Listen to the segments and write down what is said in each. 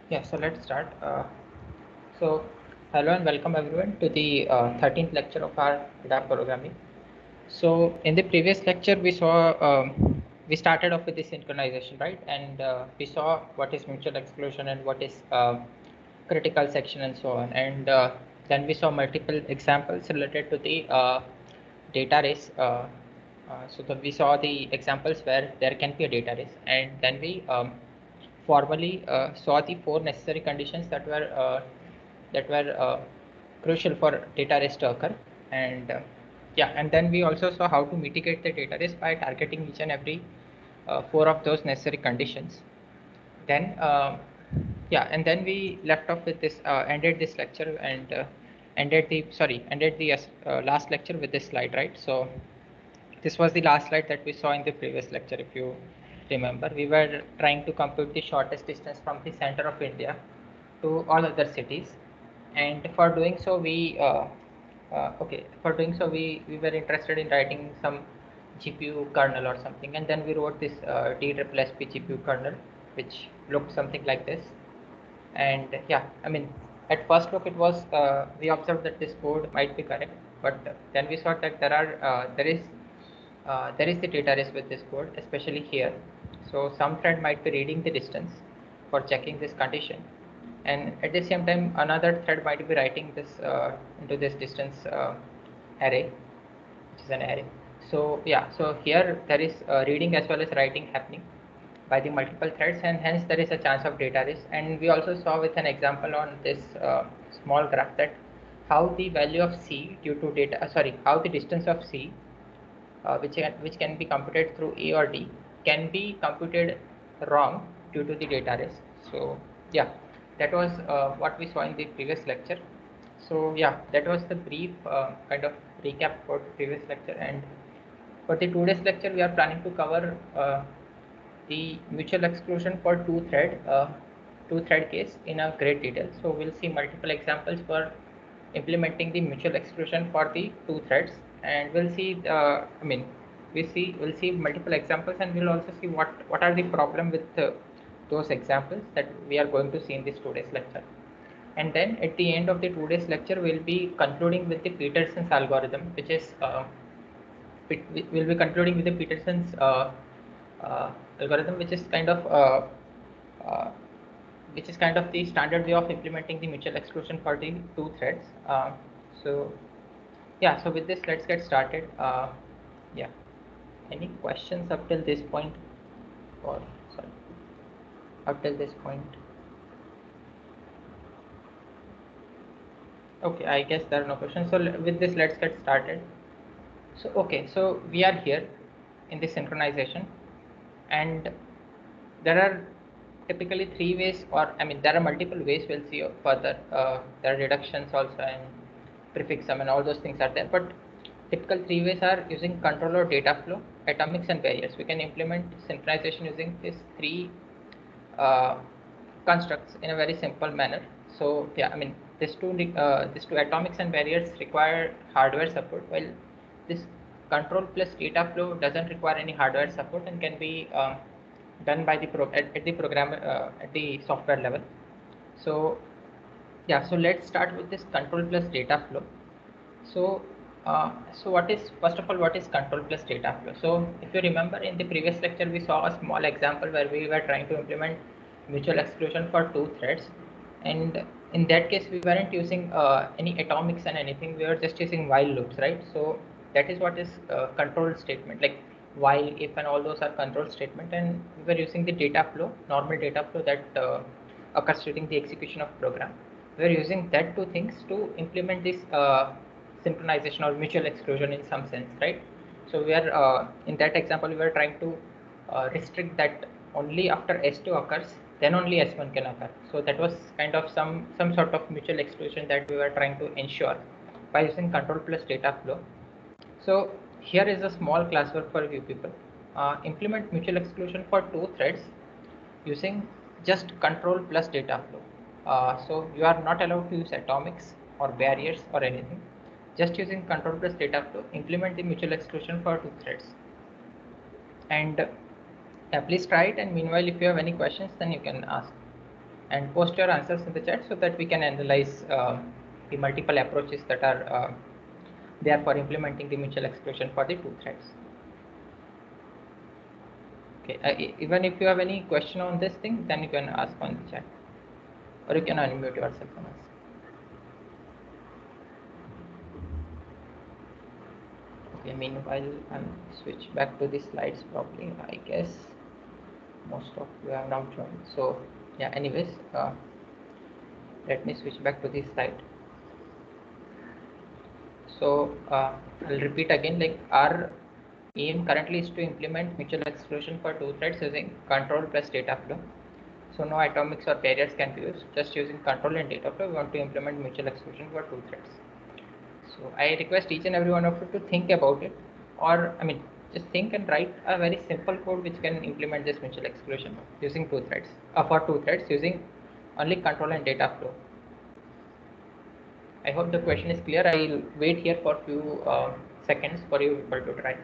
Yeah, so let's start. So, hello and welcome everyone to the 13th lecture of our data programming. So, in the previous lecture, we started off with the synchronization, right? And we saw what is mutual exclusion and what is critical section and so on. And then we saw multiple examples related to the data race. We saw the examples where there can be a data race, and then we formally saw the four necessary conditions that were crucial for data race to occur. And yeah, and then we also saw how to mitigate the data race by targeting each and every four of those necessary conditions. Then yeah, and then we left off with this ended this lecture and ended the last lecture with this slide, right? So this was the last slide that we saw in the previous lecture. If you remember, we were trying to compute the shortest distance from the center of India to all other cities, and for doing so we were interested in writing some GPU kernel or something, and then we wrote this DSSP GPU kernel, which looked something like this. And yeah, I mean, at first look it was we observed that this code might be correct, but then we saw that there is the data race with this code, especially here. So some thread might be reading the distance for checking this condition, and at the same time another thread might be writing this into this distance array, which is an array. So yeah, so here there is reading as well as writing happening by the multiple threads, and hence there is a chance of data race. And we also saw with an example on this small graph that how the value of C due to how the distance of C, which can be computed through A or D, can be computed wrong due to the data race. So yeah, that was what we saw in the previous lecture. So yeah, that was the brief kind of recap for the previous lecture. And for the today's lecture, we are planning to cover the mutual exclusion for two thread case in a great detail. So we'll see multiple examples for implementing the mutual exclusion for the two threads, and we'll see we'll see multiple examples, and we'll also see what are the problem with those examples that we are going to see in this today's lecture. And then at the end of the today's lecture, we'll be concluding with the Peterson's algorithm, which is we'll be concluding with the Peterson's algorithm, uh, which is kind of the standard way of implementing the mutual exclusion for the two threads. So yeah, so with this, let's get started. Yeah, any questions up till this point, or sorry, up till this point? Okay, I guess there are no questions. So with this, let's get started. So okay, so we are here in the synchronization, and there are typically three ways, or I mean, there are multiple ways. We'll see further. There are reductions also, and prefix sum, and all those things are there. But typical three ways are using controller, data flow, atomics, and barriers. We can implement synchronization using these three uh, constructs in a very simple manner. So yeah, I mean, these two atomics and barriers require hardware support, while this control plus data flow doesn't require any hardware support and can be done by at the program at the software level. So yeah, so let's start with this control plus data flow. So, what is, first of all, what is control plus data flow? So, if you remember in the previous lecture, we saw a small example where we were trying to implement mutual exclusion for two threads, and in that case, we weren't using any atomics and anything. We were just using while loops, right? So that is what is control statement, like while, if, and all those are control statement, and we were using the data flow, normal data flow that occurs during the execution of program. We are using that two things to implement this synchronization or mutual exclusion in some sense, right? So we are in that example, we were trying to restrict that only after S2 occurs, then only S1 can occur. So that was kind of some sort of mutual exclusion that we were trying to ensure by using control plus data flow. So here is a small classwork for you people. Implement mutual exclusion for two threads using just control plus data flow. So you are not allowed to use atomics or barriers or anything. Just using control plus data flow, implement the mutual exclusion for two threads. And please try it. And meanwhile, if you have any questions, then you can ask. and post your answers in the chat so that we can analyze the multiple approaches that are there for implementing the mutual exclusion for the two threads. Okay, even if you have any question on this thing, then you can ask on the chat, or you can unmute yourself and ask. Okay, meanwhile, I'll switch back to the slides probably. I guess most of you have now joined. So yeah, anyways, let me switch back to the slide. So I'll repeat again, like our aim currently is to implement mutual exclusion for two threads using control plus data flow. So no atomics or barriers can be used, just using control and data flow we want to implement mutual exclusion for two threads. So I request each and every one of you to think about it, or I mean just think and write a very simple code which can implement this mutual exclusion using two threads, for two threads using only control and data flow. I hope the question is clear. I'll wait here for a few seconds for you people to try.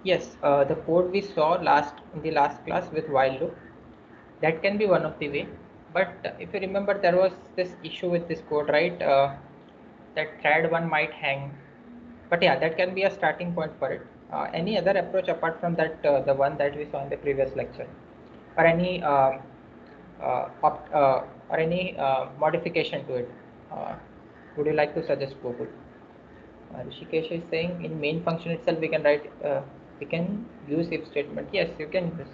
Yes, the code we saw in the last class with while loop, that can be one of the way. But if you remember, there was this issue with this code, right? That thread one might hang. But yeah, that can be a starting point for it. Any other approach apart from that, the one that we saw in the previous lecture, or any or any modification to it? Uh, would you like to suggest, Google? Rishikesh is saying in main function itself we can write, we can use if statement. Yes, you can use.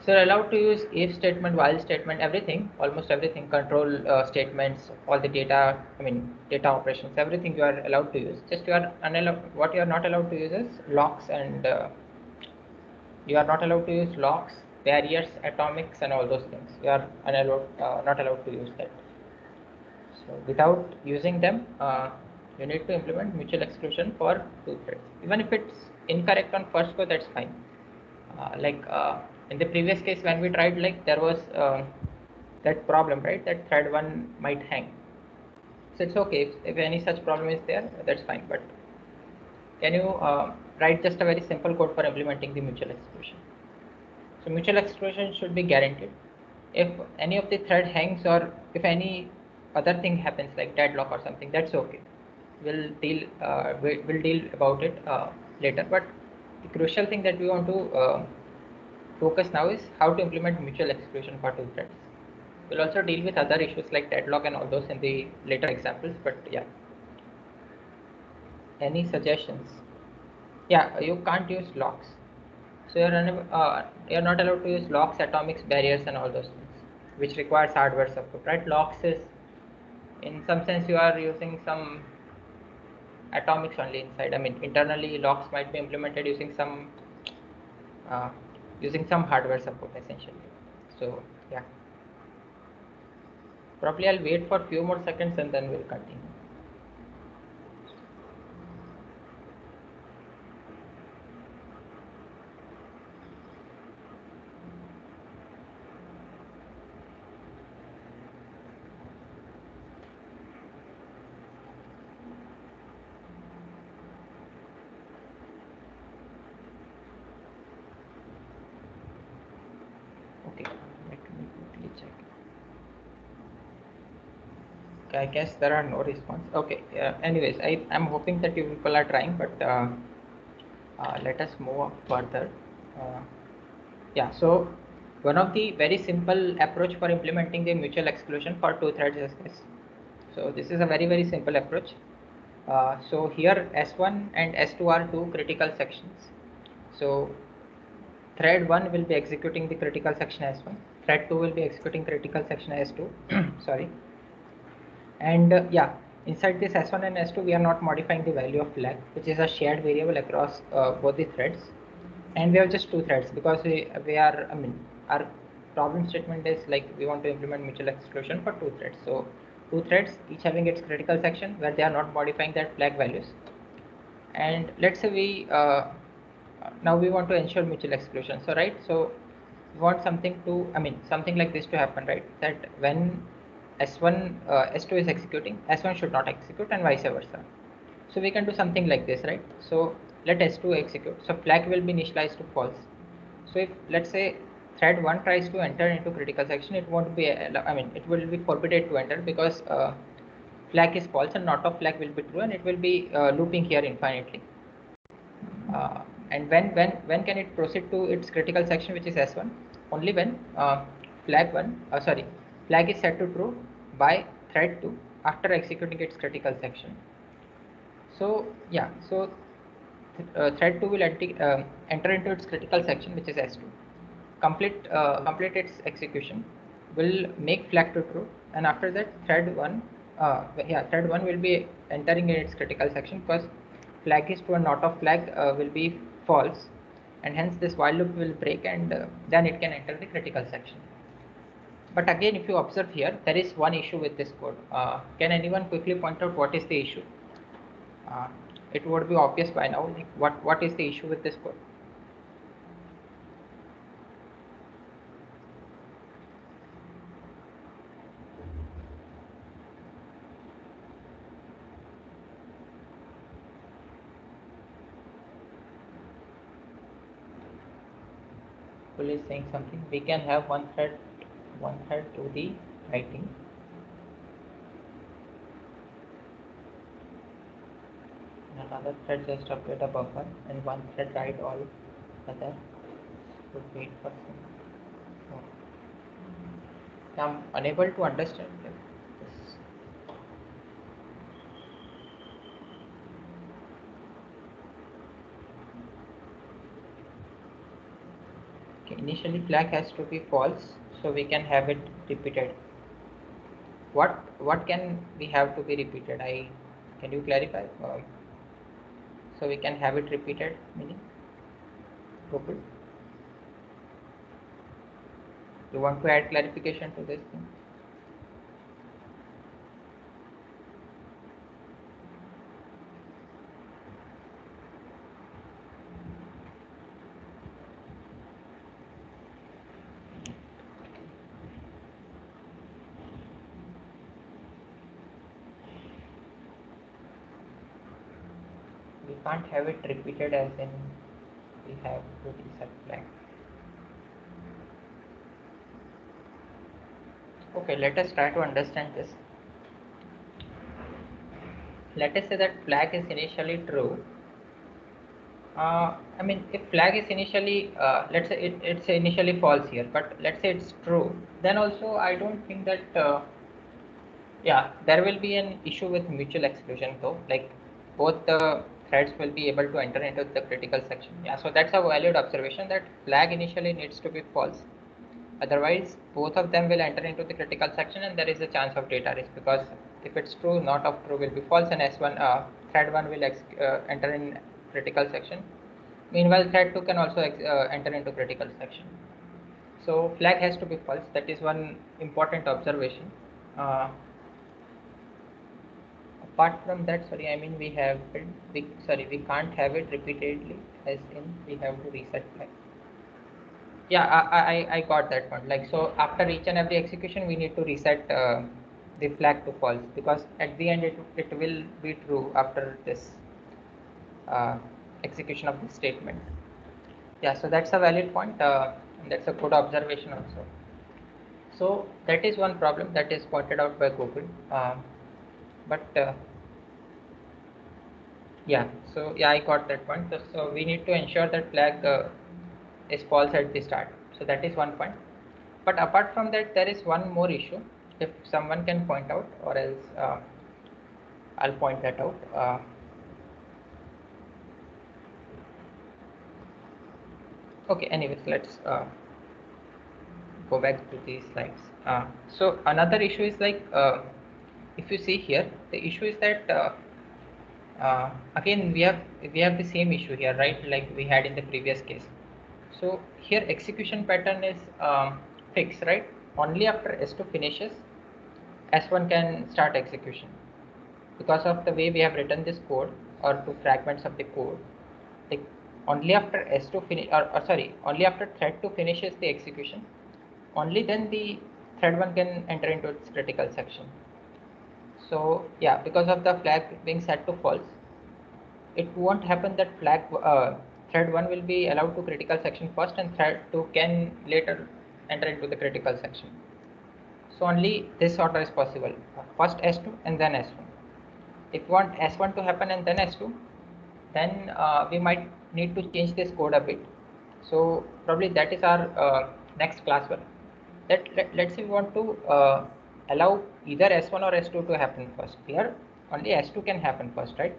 So you're allowed to use if statement, while statement, everything, almost everything, control statements, all the data, I mean data operations, everything you are allowed to use. Just you are unallowed. What you are not allowed to use is locks, and you are not allowed to use locks, barriers, atomics, and all those things. You are unallowed, not allowed to use that. So without using them, you need to implement mutual exclusion for two threads. Even if it's incorrect on first go, that's fine. In the previous case when we tried, like there was that problem, right? That thread one might hang. So it's okay if any such problem is there, that's fine. But can you write just a very simple code for implementing the mutual exclusion? So mutual exclusion should be guaranteed. If any of the thread hangs, or if any other thing happens like deadlock or something, that's okay. We'll deal about it later. But the crucial thing that we want to focus now is how to implement mutual exclusion for two threads. We'll also deal with other issues like deadlock and all those in the later examples. But yeah, any suggestions? Yeah, you can't use locks. So you're not allowed to use locks, atomics, barriers, and all those things, which requires hardware support, right? Locks is, in some sense, you are using some atomics only inside. I mean, internally, locks might be implemented uh, using some hardware support, essentially. So yeah, probably I'll wait for a few more seconds and then we'll continue. Okay, let me quickly check. Okay, I guess there are no response. Okay, anyways, I'm hoping that you people are trying, but let us move on further. Uh, yeah, so one of the very simple approach for implementing the mutual exclusion for two threads is this. So this is a very simple approach. So here S1 and S2 are two critical sections. So thread 1 will be executing the critical section S1, thread 2 will be executing critical section S2. Sorry. And yeah, inside this S1 and S2, we are not modifying the value of flag, which is a shared variable across both the threads. And we have just two threads because we are, I mean, our problem statement is like we want to implement mutual exclusion for two threads. So two threads, each having its critical section where they are not modifying their flag values. And let's say we now we want to ensure mutual exclusion. So right, so we want something to, I mean, something like this to happen, right? That when S1 S2 is executing, S1 should not execute, and vice versa. So we can do something like this, right? So let S2 execute. So flag will be initialized to false. So if let's say thread 1 tries to enter into critical section, it won't be, I mean, it will be forbidden to enter because flag is false and not of flag will be true, and it will be looping here infinitely. And when can it proceed to its critical section, which is S1? Only when flag is set to true by thread 2 after executing its critical section. So yeah, so thread 2 will enter into its critical section, which is S2. Complete its execution, will make flag to true, and after that thread 1 will be entering in its critical section because flag is true and not of flag will be false, and hence this while loop will break, and then it can enter the critical section. But again, if you observe here, there is one issue with this code. Can anyone quickly point out what is the issue? uh, it would be obvious by now, like what is the issue with this code. Who is saying something? We can have one thread do the writing, another thread just update a buffer, and one thread write all other. Would wait for some. Oh. I'm unable to understand this. Okay, initially flag has to be false, so we can have it repeated. What can we have to be repeated? Can you clarify? So we can have it repeated, meaning Gokul, you want to add clarification to this thing? We can't have it repeated as in we have to reset flag. Okay, let us try to understand this. Let us say that flag is initially true. I mean, if flag is initially, let's say it's initially false here, but let's say it's true, then also I don't think that, yeah, there will be an issue with mutual exclusion though, like both the threads will be able to enter into the critical section. Yeah, so that's a valid observation that flag initially needs to be false. Otherwise, both of them will enter into the critical section, and there is a chance of data risk because if it's true, not of true will be false, and S1 thread 1 will enter in critical section. Meanwhile, thread 2 can also enter into critical section. So flag has to be false. That is one important observation. Apart from that, sorry, I mean we can't have it repeatedly, as in we have to reset flag. Yeah, I got that point. Like, so after each and every execution, we need to reset the flag to false because at the end it will be true after this uh, execution of the statement. Yeah, so that's a valid point, and that's a good observation also. So that is one problem that is pointed out by Google. But yeah, so yeah, I got that point. So we need to ensure that flag is false at the start. So that is one point. But apart from that, there is one more issue. If someone can point out, or else I'll point that out. Okay, anyways, let's go back to these slides. So another issue is like, if you see here, the issue is that again we have the same issue here, right? Like we had in the previous case. So here execution pattern is fixed, right? Only after S2 finishes, S1 can start execution. Because of the way we have written this code or two fragments of the code, like only after S2 finish or sorry, only after thread 2 finishes the execution, only then the thread 1 can enter into its critical section. So yeah, because of the flag being set to false, it won't happen that thread 1 will be allowed to critical section first and thread 2 can later enter into the critical section. So only this order is possible, first S2 and then S1. If you want S1 to happen and then S2, then we might need to change this code a bit. So probably that is our next class one. Let's say we want to allow either S1 or S2 to happen first. Here only S2 can happen first, right?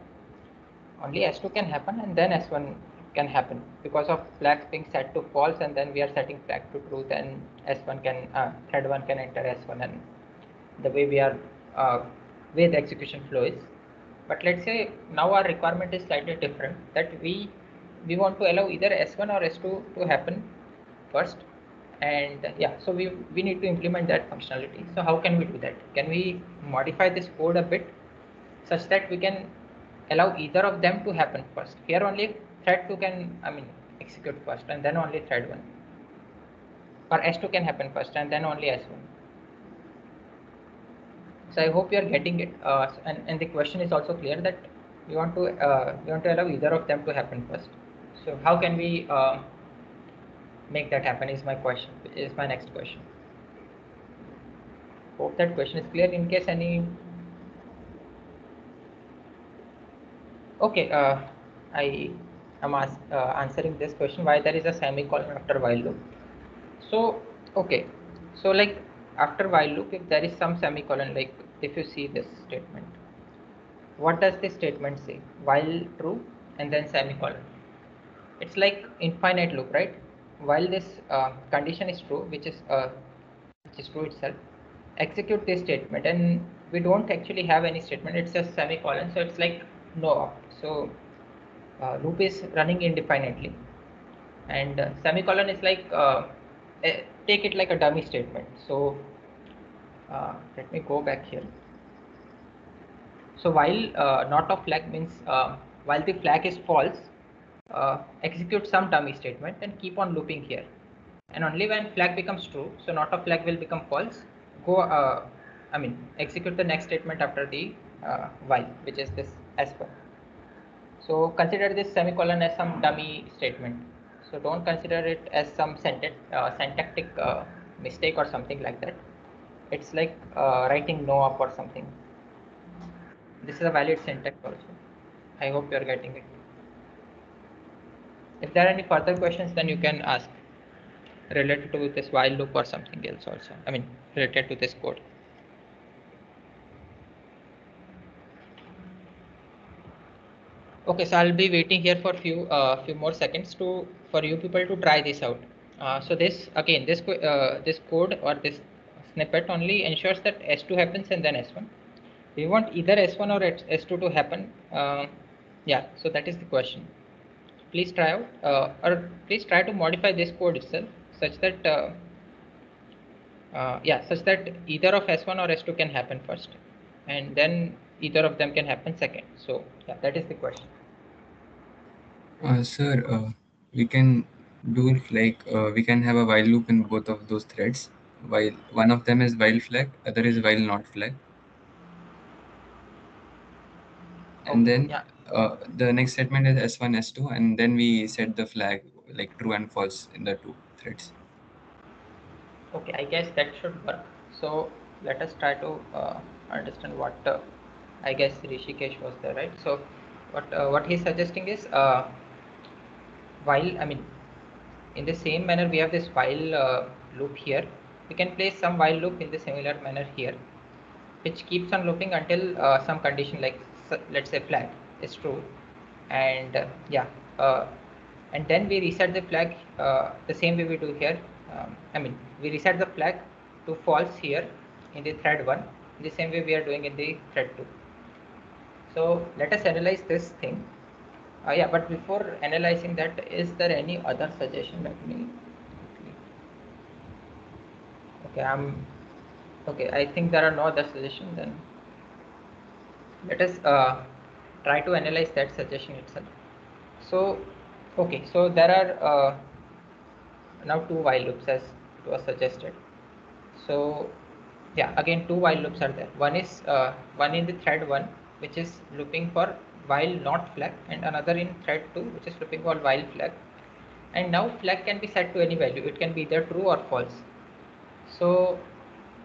Only S2 can happen and then S1 can happen because of flags being set to false, and then we are setting flag to true. Then S1 can thread 1 can enter S1, and the way we are way the execution flow is. But let's say now our requirement is slightly different, that we want to allow either S1 or S2 to happen first, and yeah, so we need to implement that functionality. So how can we do that? Can we modify this code a bit such that we can allow either of them to happen first? Here only thread 2 can execute first and then only thread 1, or S2 can happen first and then only S1. So I hope you are getting it, and the question is also clear that we want to allow either of them to happen first. So how can we make that happen is my question, is my next question. Hope that question is clear. In case any, okay, I am answering this question, why there is a semicolon after while loop. So okay, so like after while loop, if there is some semicolon, like if you see this statement, what does this statement say? While true and then semicolon. It's like infinite loop, right? While this condition is true, which is true itself, execute this statement, and we don't actually have any statement. It's just semicolon, so it's like no op. So loop is running indefinitely, and semicolon is like take it like a dummy statement. So let me go back here. So while not of flag means while the flag is false, execute some dummy statement and keep on looping here. And only when flag becomes true, so not of flag will become false, go execute the next statement after the while, which is this S1. So consider this semicolon as some dummy statement. So don't consider it as some syntactic mistake or something like that. It's like writing no up or something. This is a valid syntax also. I hope you are getting it. If there are any further questions, then you can ask related to this while loop or something else also. Related to this code. Okay, so I'll be waiting here for few more seconds for you people to try this out. So this again, this code or this snippet only ensures that S2 happens and then S1. We want either S1 or S2 to happen. Yeah, so that is the question. Please try out, or please try to modify this code itself such that such that either of S1 or S2 can happen first, and then either of them can happen second. So yeah, that is the question. Sir, we can do like we can have a while loop in both of those threads. While one of them is while flag, other is while not flag, and Okay, then yeah, the next statement is S1, S2, and then we set the flag like true and false in the two threads. okay, I guess that should work. So let us try to understand what I guess Rishikesh was there, right? So what he's suggesting is while in the same manner we have this while loop here, we can place some while loop in the similar manner here, which keeps on looping until some condition like let's say flag is true, and uh, and then we reset the flag the same way we do here, we reset the flag to false here in the thread 1, in the same way we are doing in the thread 2. So let us analyze this thing. Yeah, but before analyzing that, is there any other suggestion? Let me. Okay, okay. I think there are no other suggestions. Then let us try to analyze that suggestion itself. So, okay. So there are now two while loops as it was suggested. So yeah, again two while loops are there. One is one in the thread 1, which is looping for while not flag, and another in thread 2, which is looping for while flag. And now flag can be set to any value. It can be either true or false. So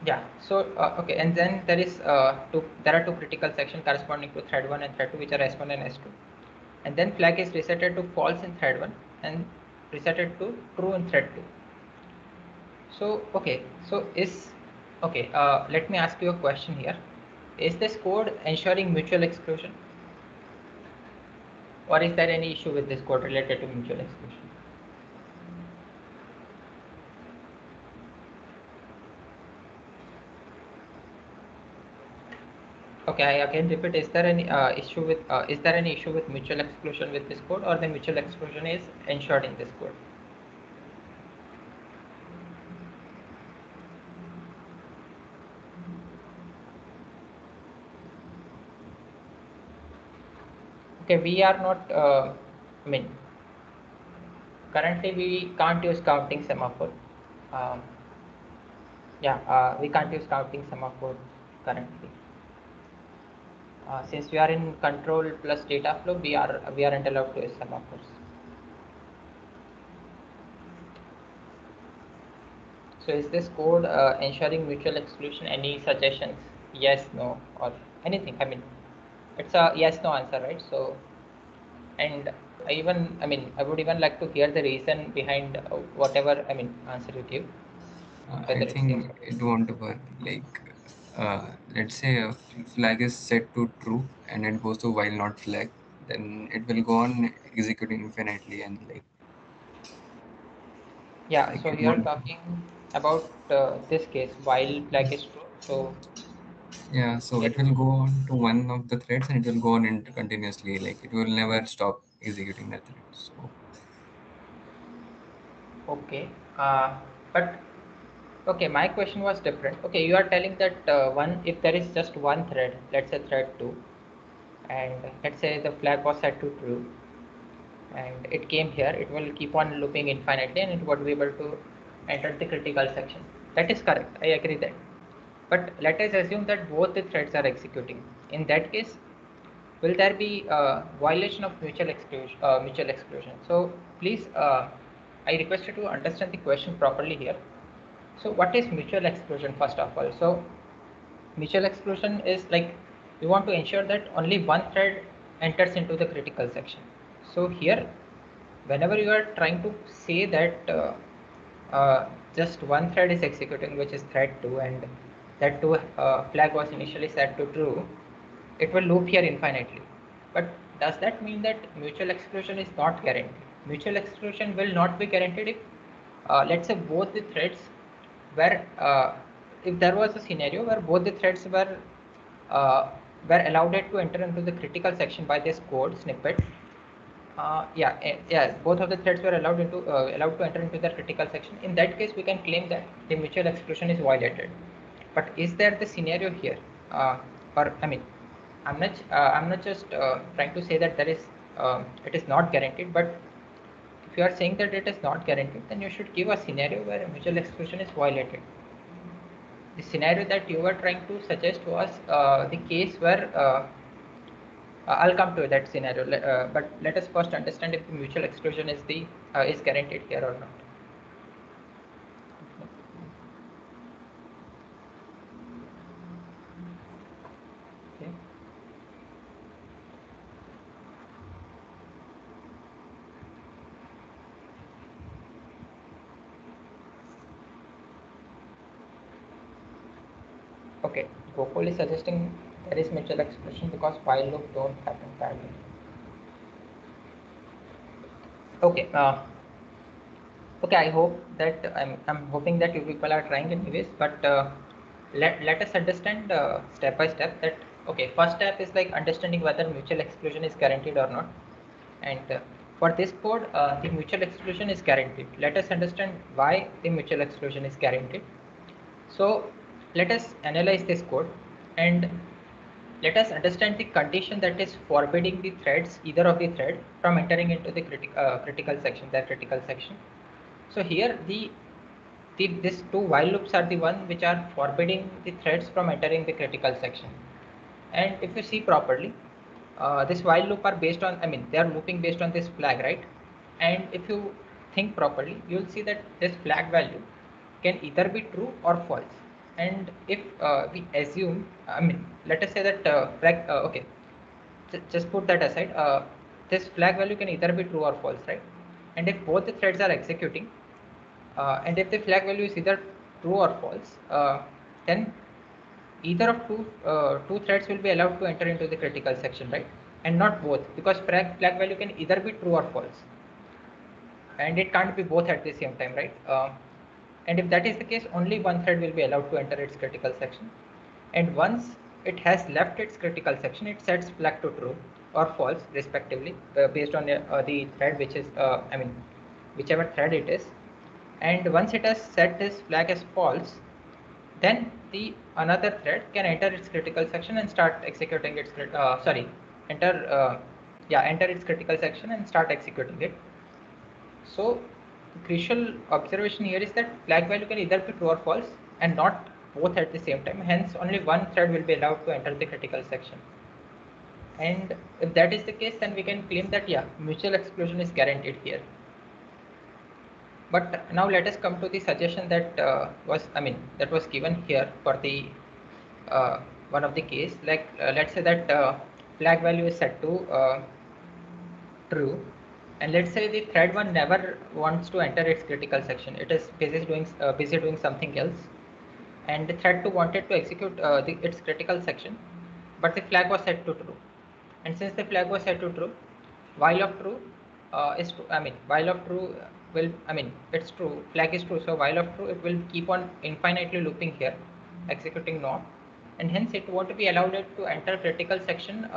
yeah, so okay, and then there are two critical sections corresponding to thread 1 and thread 2, which are S1 and S2. And then flag is resetted to false in thread 1 and resetted to true in thread 2. So okay, let me ask you a question here. Is this code ensuring mutual exclusion, or is there any issue with this code related to mutual exclusion? Okay, I again repeat. Is there any issue with mutual exclusion with this code, or the mutual exclusion is ensured in this code? Okay, we are not. I mean, currently we can't use counting semaphore. Um, yeah, we can't use counting semaphore currently. Since we are in control plus data flow, we aren't allowed to use semaphores. So is this code ensuring mutual exclusion? Any suggestions? Yes, no, or anything? I mean, it's a yes, no answer, right? So, and I would even like to hear the reason behind whatever, answer you give, I whether it's yes think or it won't work. Like, let's say a flag is set to true and it goes to while not flag, then it will go on executing infinitely and yeah. like So it you are won't. talking about this case while flag is true. So Yeah, so can it will go on to one of the threads and it will go on continuously. Like it will never stop executing that thread. So okay, but okay, my question was different. Okay, you are telling that if there is just one thread, let's say thread 2, and let's say the flag was set to true, and it came here, it will keep on looping infinitely and it would be able to enter the critical section. That is correct, I agree that. But let us assume that both the threads are executing. In that case, will there be a violation of mutual exclusion? So please, I request you to understand the question properly here. So what is mutual exclusion first of all? So mutual exclusion is like we want to ensure that only one thread enters into the critical section. So here, whenever you are trying to say that just one thread is executing, which is thread 2, and that 2 flag was initially set to true, it will loop here infinitely. But does that mean that mutual exclusion is not guaranteed? Mutual exclusion will not be guaranteed if, let's say, both the threads were, if there was a scenario where both the threads uh, were allowed it to enter into the critical section by this code snippet. Yeah, both of the threads were allowed to enter into the critical section. In that case, we can claim that the mutual exclusion is violated. But is there the scenario here? Or I'm not just trying to say that it is not guaranteed. But if you are saying that it is not guaranteed, then you should give a scenario where mutual exclusion is violated. The scenario that you were trying to suggest was the case where I'll come to that scenario, but let us first understand if the mutual exclusion is guaranteed here or not. Okay. Okay. Gokul is suggesting there is mutual exclusion because while loop don't happen parallel. Okay. Okay, I hope that I'm hoping that you people are trying anyways, but let us understand step by step that okay, first step is like understanding whether mutual exclusion is guaranteed or not. And for this code, the mutual exclusion is guaranteed. Let us understand why the mutual exclusion is guaranteed. So let us analyze this code and let us understand the condition that is forbidding the threads, either of the thread, from entering into the critical section, their critical section. So here these two while loops are the one which are forbidding the threads from entering the critical section. And if you see properly, this while loop are based on, I mean, they are looping based on this flag, right? And if you think properly, you will see that this flag value can either be true or false. And if we assume, I mean, let us say that okay, just put that aside. This flag value can either be true or false, right? And if both the threads are executing, and if the flag value is either true or false, then either of two threads will be allowed to enter into the critical section, right? And not both, because flag value can either be true or false, and it can't be both at the same time, right? And if that is the case, only one thread will be allowed to enter its critical section. And once it has left its critical section, it sets flag to true or false respectively, based on the thread which is, I mean, whichever thread it is. And once it has set this flag as false, then the another thread can enter its critical section and start executing its enter enter its critical section and start executing it. So the crucial observation here is that flag value can either be true or false and not both at the same time. Hence, only one thread will be allowed to enter the critical section. And if that is the case, then we can claim that yeah, mutual exclusion is guaranteed here. But now let us come to the suggestion that that was given here for the one of the case. Like let's say that flag value is set to true, and let's say the thread one never wants to enter its critical section. It is busy doing something else, and the thread 2 wanted to execute its critical section, but the flag was set to true. And since the flag was set to true, while of true is true, I mean, while of true will, I mean, it's true, flag is true, so while of true, it will keep on infinitely looping here, executing not, and hence it won't be allowed it to enter critical section,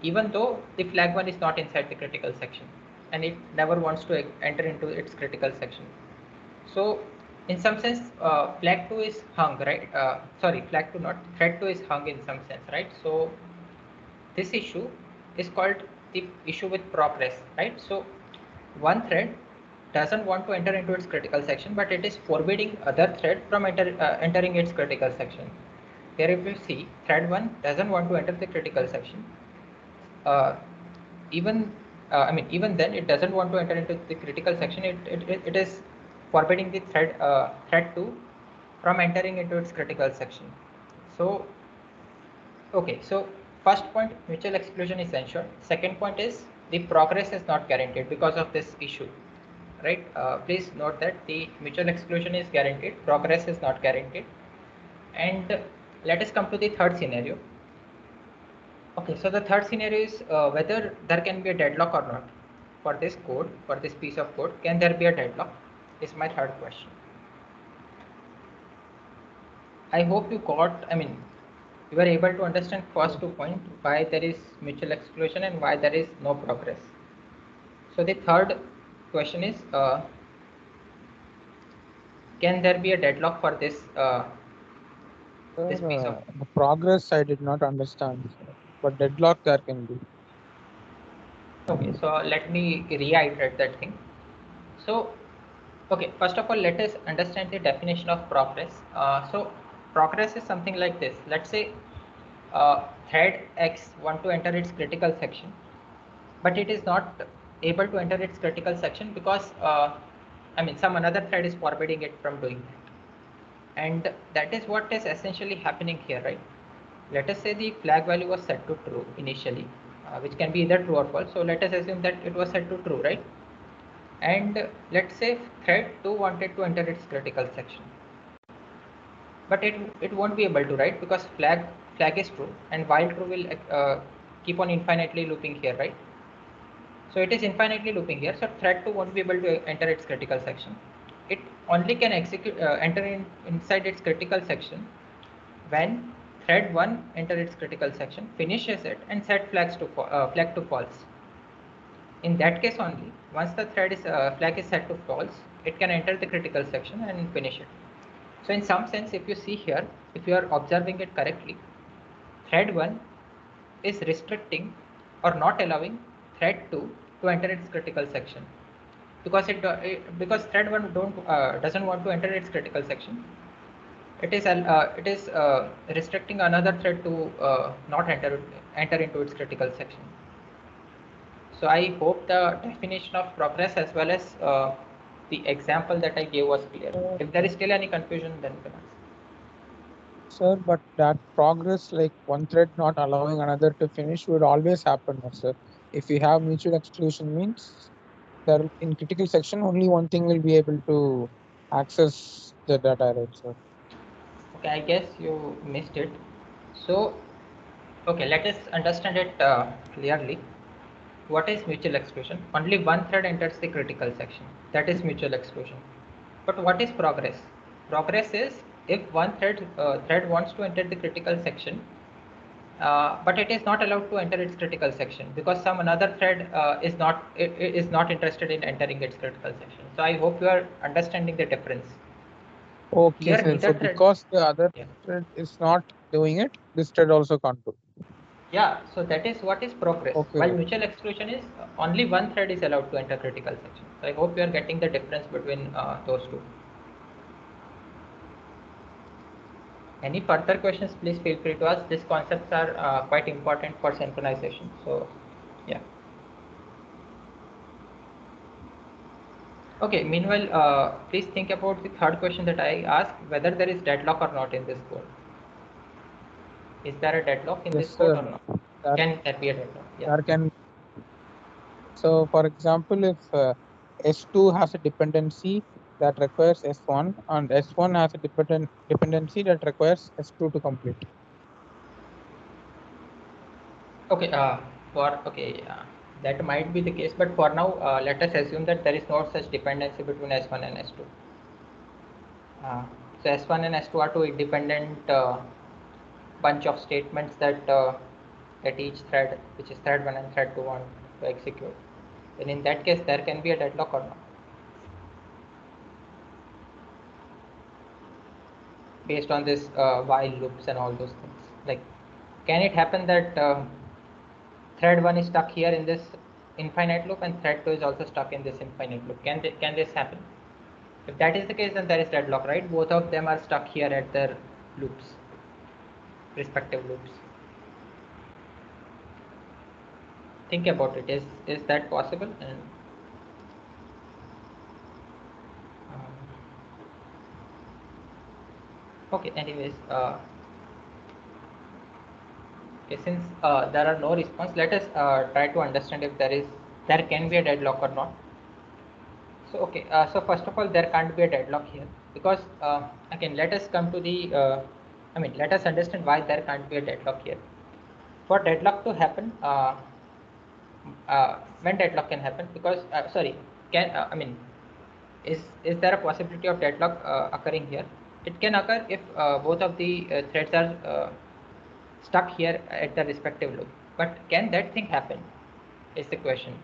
even though the flag 1 is not inside the critical section, and it never wants to enter into its critical section. So in some sense, flag 2 is hung, right? Sorry, flag 2 not, thread 2 is hung in some sense, right? So this issue is called the issue with progress, right? So one thread doesn't want to enter into its critical section, but it is forbidding other thread from entering its critical section. Here if you see, thread 1 doesn't want to enter the critical section. Uh, even even then it doesn't want to enter into the critical section. It is forbidding the thread 2 from entering into its critical section. So okay, so first point, mutual exclusion is ensured. Second point is the progress is not guaranteed because of this issue, right? Please note that the mutual exclusion is guaranteed, progress is not guaranteed. And let us come to the third scenario. Okay, so the third scenario is whether there can be a deadlock or not. For this code, for this piece of code, can there be a deadlock? Is my third question. I hope you got, you were able to understand first 2 points, why there is mutual exclusion and why there is no progress. So the third question is, can there be a deadlock for this this piece of? The progress I did not understand, but deadlock there can be. Okay, so let me reiterate that thing. So, okay, first of all, let us understand the definition of progress. So, progress is something like this. Let's say thread X want to enter its critical section, but it is not able to enter its critical section because some another thread is forbidding it from doing that. And that is what is essentially happening here, right? Let us say the flag value was set to true initially, which can be either true or false. So let us assume that it was set to true, right? And let's say thread 2 wanted to enter its critical section, but it won't be able to, right? Because flag is true, and while true will keep on infinitely looping here, right? So it is infinitely looping here. So thread 2 won't be able to enter its critical section. It only can execute enter inside its critical section when thread 1 enter its critical section, finishes it, and set flag to false. In that case only, once the flag is set to false, it can enter the critical section and finish it. So in some sense, if you see here, if you are observing it correctly, thread 1 is restricting or not allowing thread 2 to enter its critical section, because because thread 1 doesn't want to enter its critical section. It is restricting another thread to not enter into its critical section. So I hope the definition of progress as well as the example that I gave was clear. If there is still any confusion, then you can ask. Sir, but that progress, like one thread not allowing another to finish, would always happen, sir. If we have mutual exclusion, means that in critical section only one thing will be able to access the data, right, sir? Okay, I guess you missed it. So, okay, let us understand it clearly. What is mutual exclusion? Only one thread enters the critical section. That is mutual exclusion. But what is progress? Progress is if one thread wants to enter the critical section, but it is not allowed to enter its critical section because some another thread is not interested in entering its critical section. So I hope you are understanding the difference. Okay, Here, sir. So neither thread. because the other Yeah. thread is not doing it, this thread also can't do. Yeah, so that is what is progress. Okay, While sir. mutual exclusion is only one thread is allowed to enter critical section. So I hope you are getting the difference between those two. Any further questions, please feel free to ask. These concepts are quite important for synchronization. So, yeah. Okay, meanwhile, please think about the third question that I asked, whether there is deadlock or not in this code. Is there a deadlock in Yes, this code sir. or not? There, Can there be a deadlock? Yeah. there can. So, for example, if S2 has a dependency that requires S1, and S1 has a dependency that requires S2 to complete. Okay, that might be the case, but for now, let us assume that there is no such dependency between S1 and S2. So S1 and S2 are two independent bunch of statements that each thread, which is thread 1 and thread 2, want to execute. Then in that case, there can be a deadlock or not, based on this while loops and all those things. Like, can it happen that thread 1 is stuck here in this infinite loop and thread 2 is also stuck in this infinite loop? Can this happen? If that is the case, then there is deadlock, right? Both of them are stuck here at their loops, respective loops. Think about it. Is that possible? And okay, anyways, okay, since there are no response, let us try to understand if there can be a deadlock or not. So okay, so first of all, there can't be a deadlock here because again, let us come to the let us understand why there can't be a deadlock here. For deadlock to happen, when deadlock can happen, because sorry, can is there a possibility of deadlock occurring here? It can occur if both of the threads are stuck here at the respective loop. But can that thing happen is the question.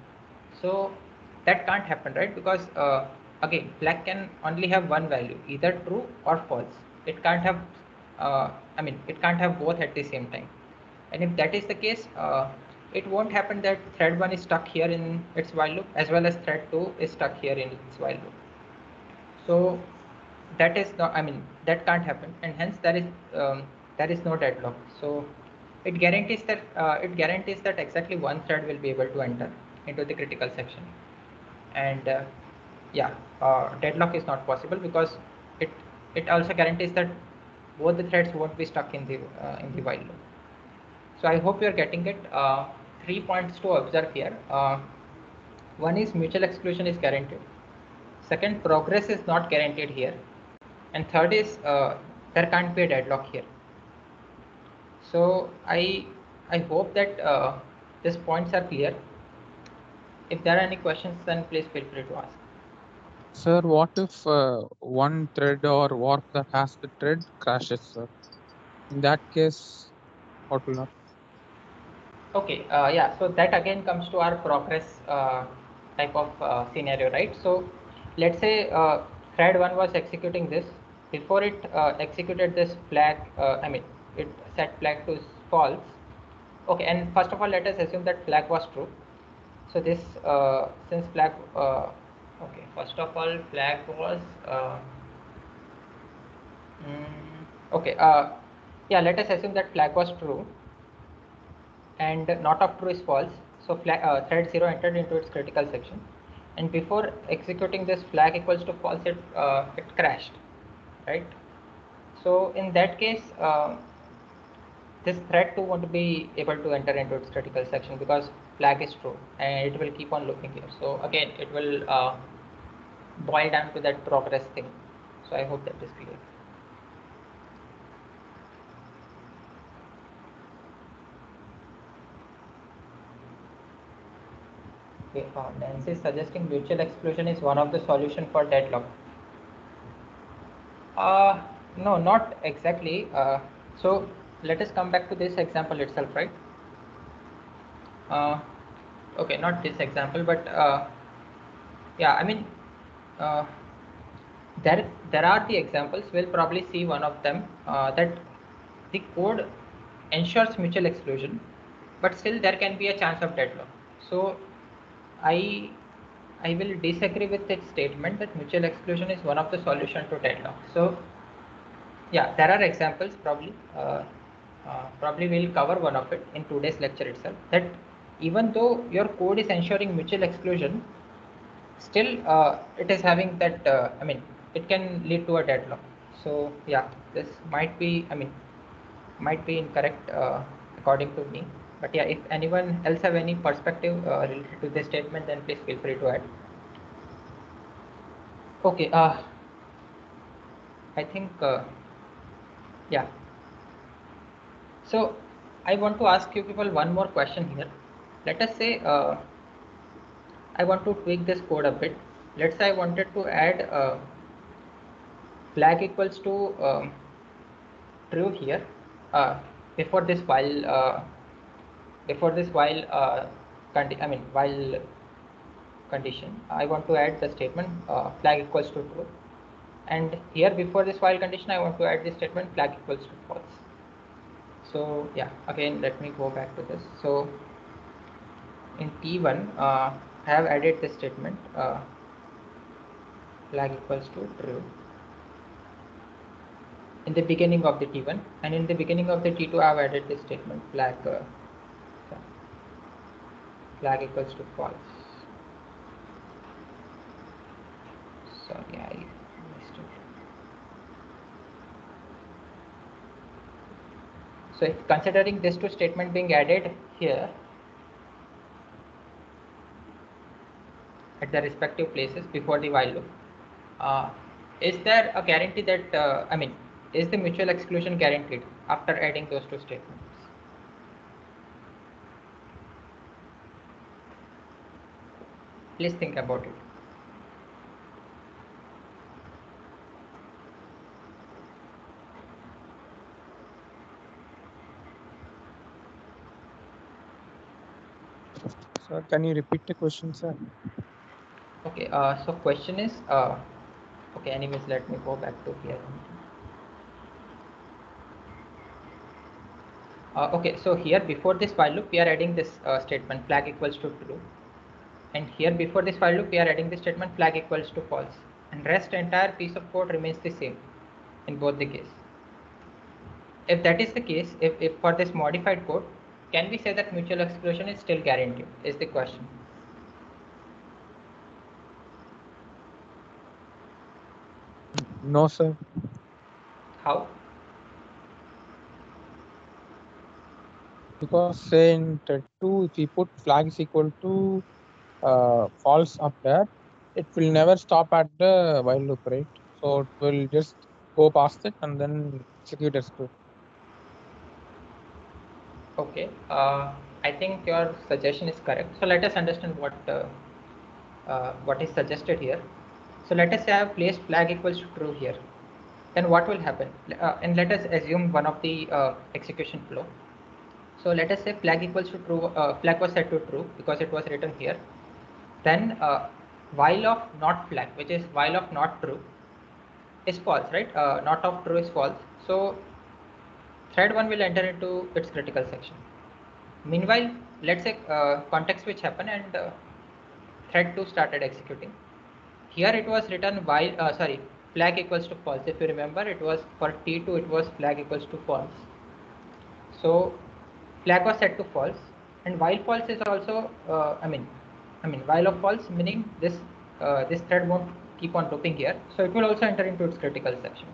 So that can't happen, right? Because again, flag can only have one value, either true or false. It can't have it can't have both at the same time. And if that is the case, it won't happen that thread 1 is stuck here in its while loop as well as thread 2 is stuck here in its while loop. So that is not, that can't happen, and hence there is no deadlock. So it guarantees that exactly one thread will be able to enter into the critical section. And yeah, deadlock is not possible because it it also guarantees that both the threads won't be stuck in the while loop. So I hope you are getting it. 3 points to observe here. One is mutual exclusion is guaranteed. Second, progress is not guaranteed here. And third is there can't be a deadlock here. So I hope that these points are clear. If there are any questions, then please feel free to ask. Sir, what if one thread or warp that has the thread crashes, sir? In that case, what will happen? Okay, yeah, so that again comes to our progress type of scenario, right? So let's say thread 1 was executing this. Before it executed this flag, it set flag to false. Okay, and first of all, let us assume that flag was true. So this, since flag, okay, first of all, flag was, okay, yeah, let us assume that flag was true and not of true is false. So thread 0 entered into its critical section, and before executing this flag equals to false, it crashed, right? So in that case, this thread 2 won't be able to enter into its critical section because flag is true, and it will keep on looking here. So again, it will boil down to that progress thing. So I hope that is clear. Okay, Nancy is suggesting mutual exclusion is one of the solution for deadlock. No, not exactly. So let us come back to this example itself, right? Okay, not this example, but yeah, I mean, uh, there are the examples. We'll probably see one of them that the code ensures mutual exclusion, but still there can be a chance of deadlock. So I I will disagree with that statement that mutual exclusion is one of the solution to deadlock. So yeah, there are examples probably. Probably we'll cover one of it in today's lecture itself. That even though your code is ensuring mutual exclusion, still it is having that. It can lead to a deadlock. So yeah, this might be. Might be incorrect according to me. But yeah, if anyone else have any perspective related to this statement, then please feel free to add. Okay. I think. Yeah. So I want to ask you people one more question here. Let us say I want to tweak this code a bit. Let's say I wanted to add flag equals to true here uh, before this while while condition. I want to add the statement flag equals to true, and here before this while condition I want to add the statement flag equals to false. So yeah, again let me go back to this. So in T1 I have added this statement flag equals to true in the beginning of the T1, and in the beginning of the T2 I have added this statement flag equals to false. Sorry, I missed it. So if considering this two statement being added here at the respective places before the while loop, uh, is there a guarantee that is the mutual exclusion guaranteed after adding those two statements? Please think about it. Sir, can you repeat the question, sir? Okay, so question is okay, anyways, let me go back to here. Okay, so here before this while loop we are adding this statement flag equals to true, and here before this while loop we are adding the statement flag equals to false, and rest entire piece of code remains the same in both the case. If that is the case, if for this modified code, can we say that mutual exclusion is still guaranteed is the question. No, sir. How? Because say in thread 2, if we put flag is equal to false up there, it will never stop at the while loop, right? So it will just go past it and then execute as true. Okay, I think your suggestion is correct. So let us understand what is suggested here. So let us say I have placed flag equals to true here. Then what will happen? And let us assume one of the execution flow. So let us say flag equals to true. Flag was set to true because it was written here. Then while of not flag, which is while of not true, is false, right? Not of true is false. So thread 1 will enter into its critical section. Meanwhile, let's say context switch happened and thread 2 started executing. Here it was written while flag equals to false. If you remember, it was for T2 it was flag equals to false. So flag was set to false, and while false is also while of false, meaning this thread won't keep on looping here, so it will also enter into its critical section.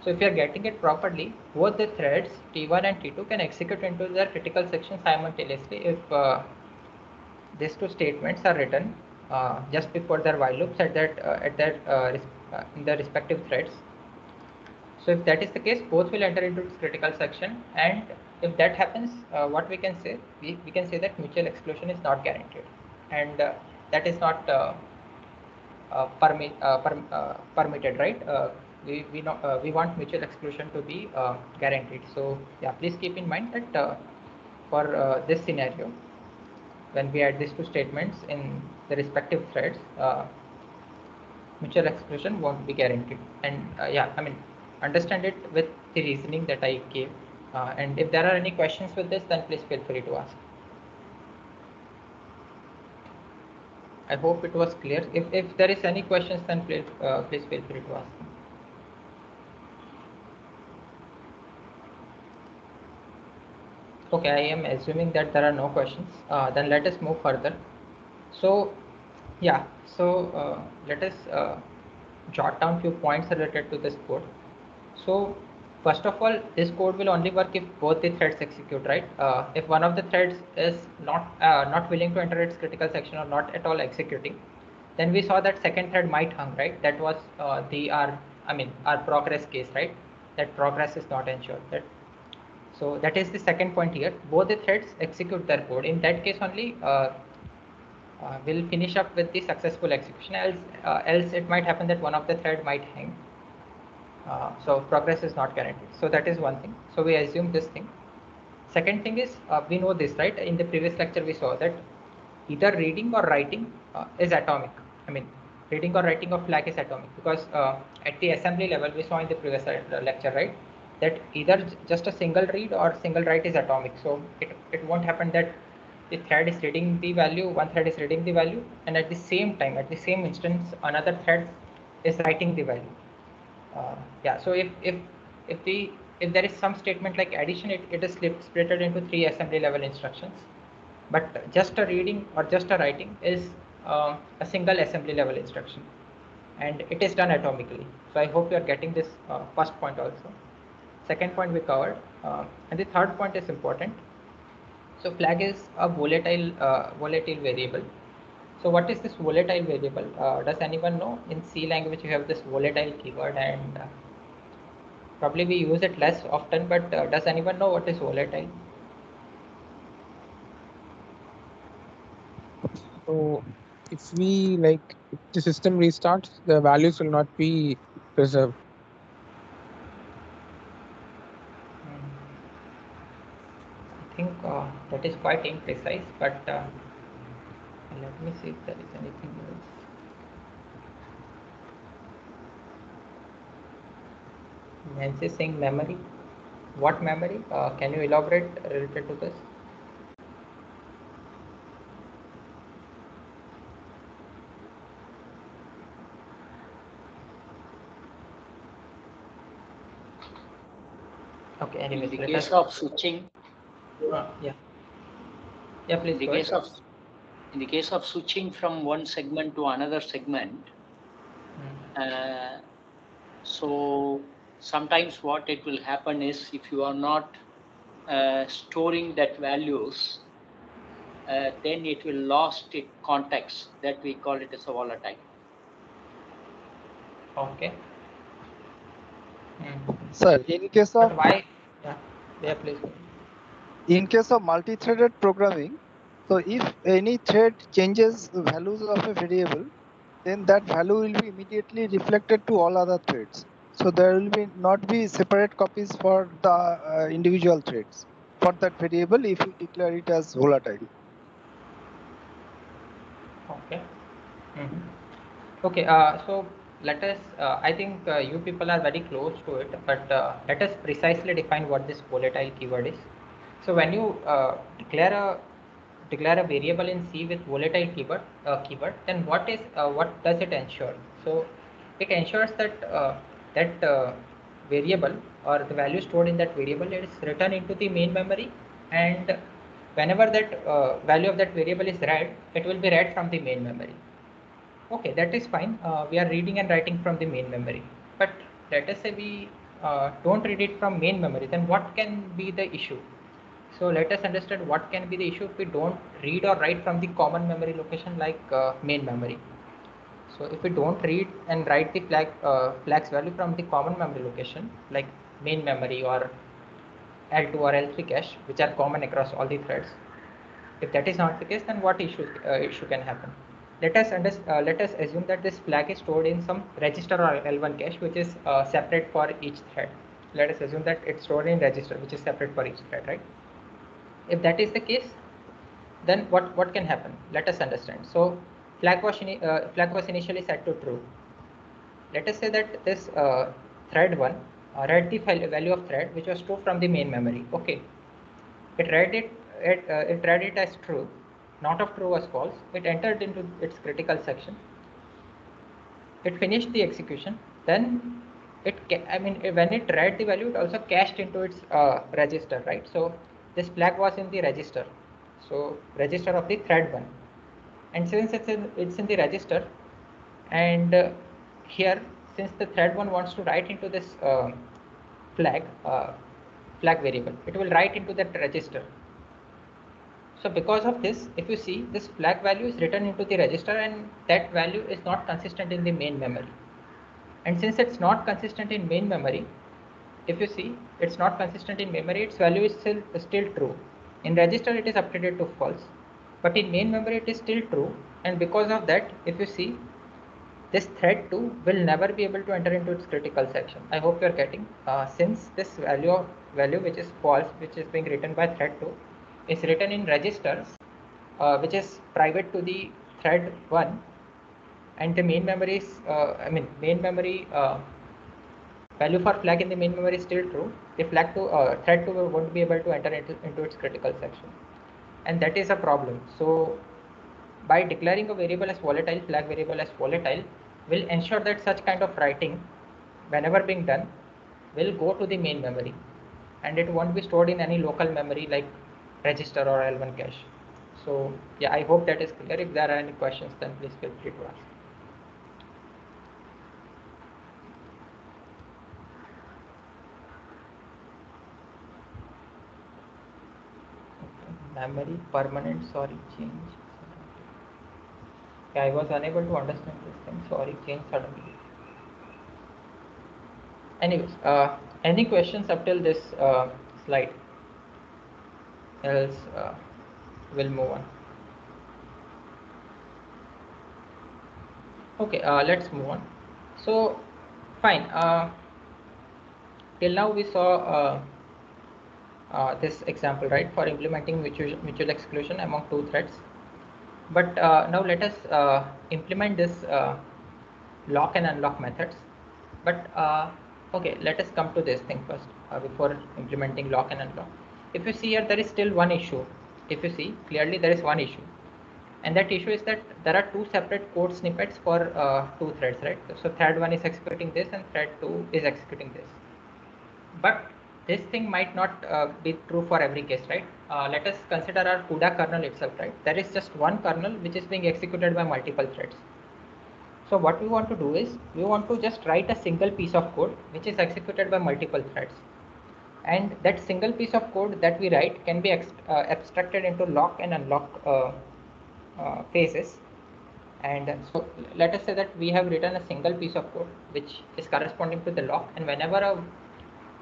So if you are getting it properly, both the threads T1 and T2 can execute into their critical section simultaneously if these two statements are written just before their while loops in the respective threads. So if that is the case, both will enter into its critical section, and if that happens, what we can say, we can say that mutual exclusion is not guaranteed, and that is not permitted, right? We want mutual exclusion to be guaranteed. So yeah, please keep in mind that for this scenario, when we add these two statements in the respective threads, mutual exclusion won't be guaranteed. And understand it with the reasoning that I gave. And if there are any questions with this, then please feel free to ask. I hope it was clear. If there is any questions, then please feel free to ask. Okay, I am assuming that there are no questions. Then let us move further. So yeah, so let us jot down few points related to this code. So first of all, this code will only work if both the threads execute, right? If one of the threads is not willing to enter its critical section or not at all executing, then we saw that second thread might hung, right? That was our progress case, right? That progress is not ensured. So that is the second point here. Both the threads execute their code. In that case only, we'll finish up with the successful execution. Else it might happen that one of the thread might hang. So progress is not guaranteed. So that is one thing. So we assume this thing. Second thing is we know this, right? In the previous lecture we saw that either reading or writing is atomic. Reading or writing of flag is atomic because at the assembly level we saw in the previous lecture, right? That either just a single read or single write is atomic. So it won't happen that the thread is reading the value, one thread is reading the value, and at the same time, at the same instance, another thread is writing the value. So if there is some statement like addition, it is splitted into 3 assembly level instructions, but just a reading or just a writing is a single assembly level instruction, and it is done atomically. So I hope you are getting this first point also. Second point we covered, and the third point is important. So flag is a volatile variable. So what is this volatile variable? Does anyone know? In C language you have this volatile keyword, and probably we use it less often, but does anyone know what is volatile? So if if the system restarts, the values will not be preserved. I think that is quite imprecise, but let me see if there is anything else. Nancy is saying memory. What memory? Can you elaborate related to this? Okay, anyways, in the case of switching, yeah, please go ahead. In the case of switching from one segment to another segment, so sometimes what it will happen is if you are not storing that values, then it will lost its context. That we call it as a volatile. Okay. Sir, in case of But why? Yeah, please go. in case of multi-threaded programming, so if any thread changes the values of a variable, then that value will be immediately reflected to all other threads. So there will be not be separate copies for the individual threads for that variable if we declare it as volatile. Okay. Okay. So let us. I think you people are very close to it, but let us precisely define what this volatile keyword is. So when you declare a variable in C with volatile keyword, then what does it ensure? So it ensures that variable or the value stored in that variable is written into the main memory, and whenever that value of that variable is read, it will be read from the main memory. Okay, that is fine. We are reading and writing from the main memory. But let us say we don't read it from main memory, then what can be the issue? So let us understand what can be the issue if we don't read or write from the common memory location like main memory. So if we don't read and write the flags value from the common memory location like main memory or L2 or L3 cache, which are common across all the threads, if that is not the case, then what issue can happen? Let us assume that this flag is stored in some register or L1 cache, which is separate for each thread. Let us assume that it's stored in register, which is separate for each thread, right? If that is the case, then what can happen? Let us understand. So flag was initially set to true. Let us say that this thread 1 read the value of thread which was true from the main memory. Okay, it read it as true. Not of true was false. It entered into its critical section. It finished the execution. Then when it read the value, it also cached into its register, right? So this flag was in the register. So register of the thread 1. And since it's in the register, and here, since the thread 1 wants to write into this flag variable, it will write into that register. So because of this, if you see, this flag value is written into the register, and that value is not consistent in the main memory. And since it's not consistent in main memory, if you see, it's not consistent in memory, its value is still true. In register, it is updated to false, but in main memory, it is still true. And because of that, if you see, this thread 2 will never be able to enter into its critical section. I hope you are getting. Since this value which is false, which is being written by thread 2, is written in registers, which is private to the thread 1, and the main memory is main memory value for flag in the main memory is still true. The thread 2 won't be able to enter into its critical section, and that is a problem. So by declaring a variable as volatile, flag variable as volatile, will ensure that such kind of writing, whenever being done, will go to the main memory, and it won't be stored in any local memory like register or L1 cache. So yeah, I hope that is clear. If there are any questions, then please feel free to ask. Okay. Memory permanent, sorry, change. Okay, I was unable to understand this thing. Sorry, change suddenly. Anyways, any questions up till this slide? Else we'll move on. Okay, let's move on. So fine, till now we saw this example, right, for implementing mutual exclusion among two threads. But now let us implement this lock and unlock methods. But okay, let us come to this thing first before implementing lock and unlock. If you see here, there is still one issue. If you see clearly, there is one issue, and that issue is that there are two separate code snippets for two threads, right? So thread 1 is executing this, and thread 2 is executing this. But this thing might not be true for every case, right? Let us consider our CUDA kernel itself, right? There is just one kernel which is being executed by multiple threads. So what we want to do is, we want to just write a single piece of code which is executed by multiple threads. And that single piece of code that we write can be abstracted into lock and unlock phases. And so let us say that we have written a single piece of code which is corresponding to the lock, and whenever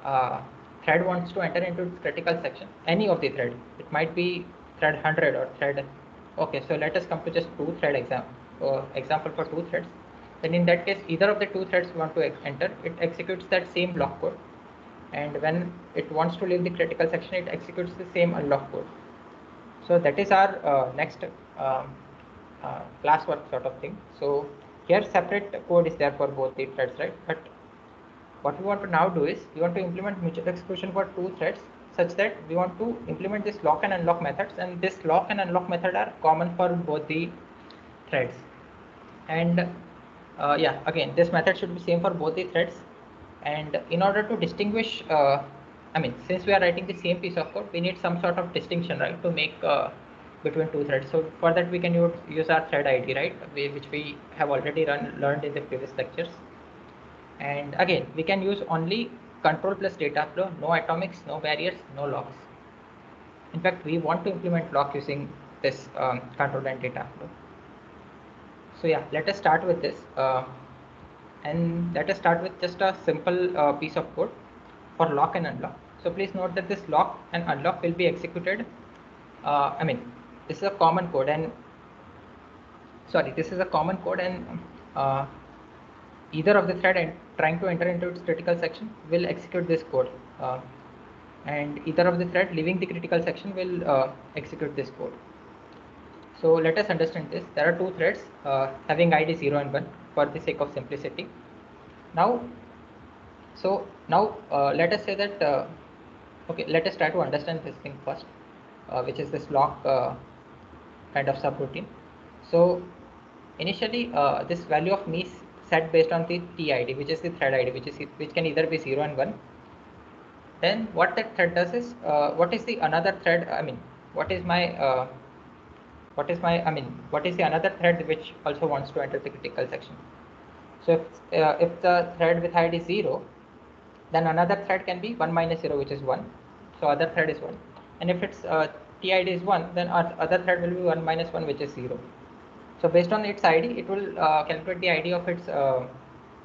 a thread wants to enter into its critical section, any of the thread, it might be thread 100 or thread, okay, so let us come to just two thread example for two threads. Then in that case, either of the two threads want to enter, it executes that same lock code, and when it wants to leave the critical section, it executes the same unlock code. So that is our next classwork sort of thing. So here separate code is there for both the threads, right? But what we want to now do is we want to implement mutual exclusion for two threads such that we want to implement this lock and unlock methods, and this lock and unlock method are common for both the threads. And yeah, again, this method should be same for both the threads. And in order to distinguish, I mean, since we are writing the same piece of code, we need some sort of distinction, right, to make between two threads. So for that, we can use our thread ID, right, which we have already learned in the previous lectures. And again, we can use only control plus data flow, no atomics, no barriers, no locks. In fact, we want to implement lock using this control and data flow. So yeah, let us start with this. And let us start with just a simple piece of code for lock and unlock. So please note that this lock and unlock will be executed. I mean, this is a common code, and either of the thread and trying to enter into its critical section will execute this code, and either of the thread leaving the critical section will execute this code. So let us understand this. There are two threads having ID 0 and 1 for the sake of simplicity. Now, let us say that, okay, let us try to understand this thing first, which is this lock kind of subroutine. So initially, this value of me is set based on the TID, which is the thread ID, which can either be 0 and 1. Then what that thread does is, what is the another thread? I mean, what is the another thread which also wants to enter the critical section? So if the thread with ID is 0, then another thread can be 1 minus 0, which is 1. So other thread is 1. And if its TID is 1, then our other thread will be 1 minus 1, which is 0. So based on its ID, it will calculate the ID of its,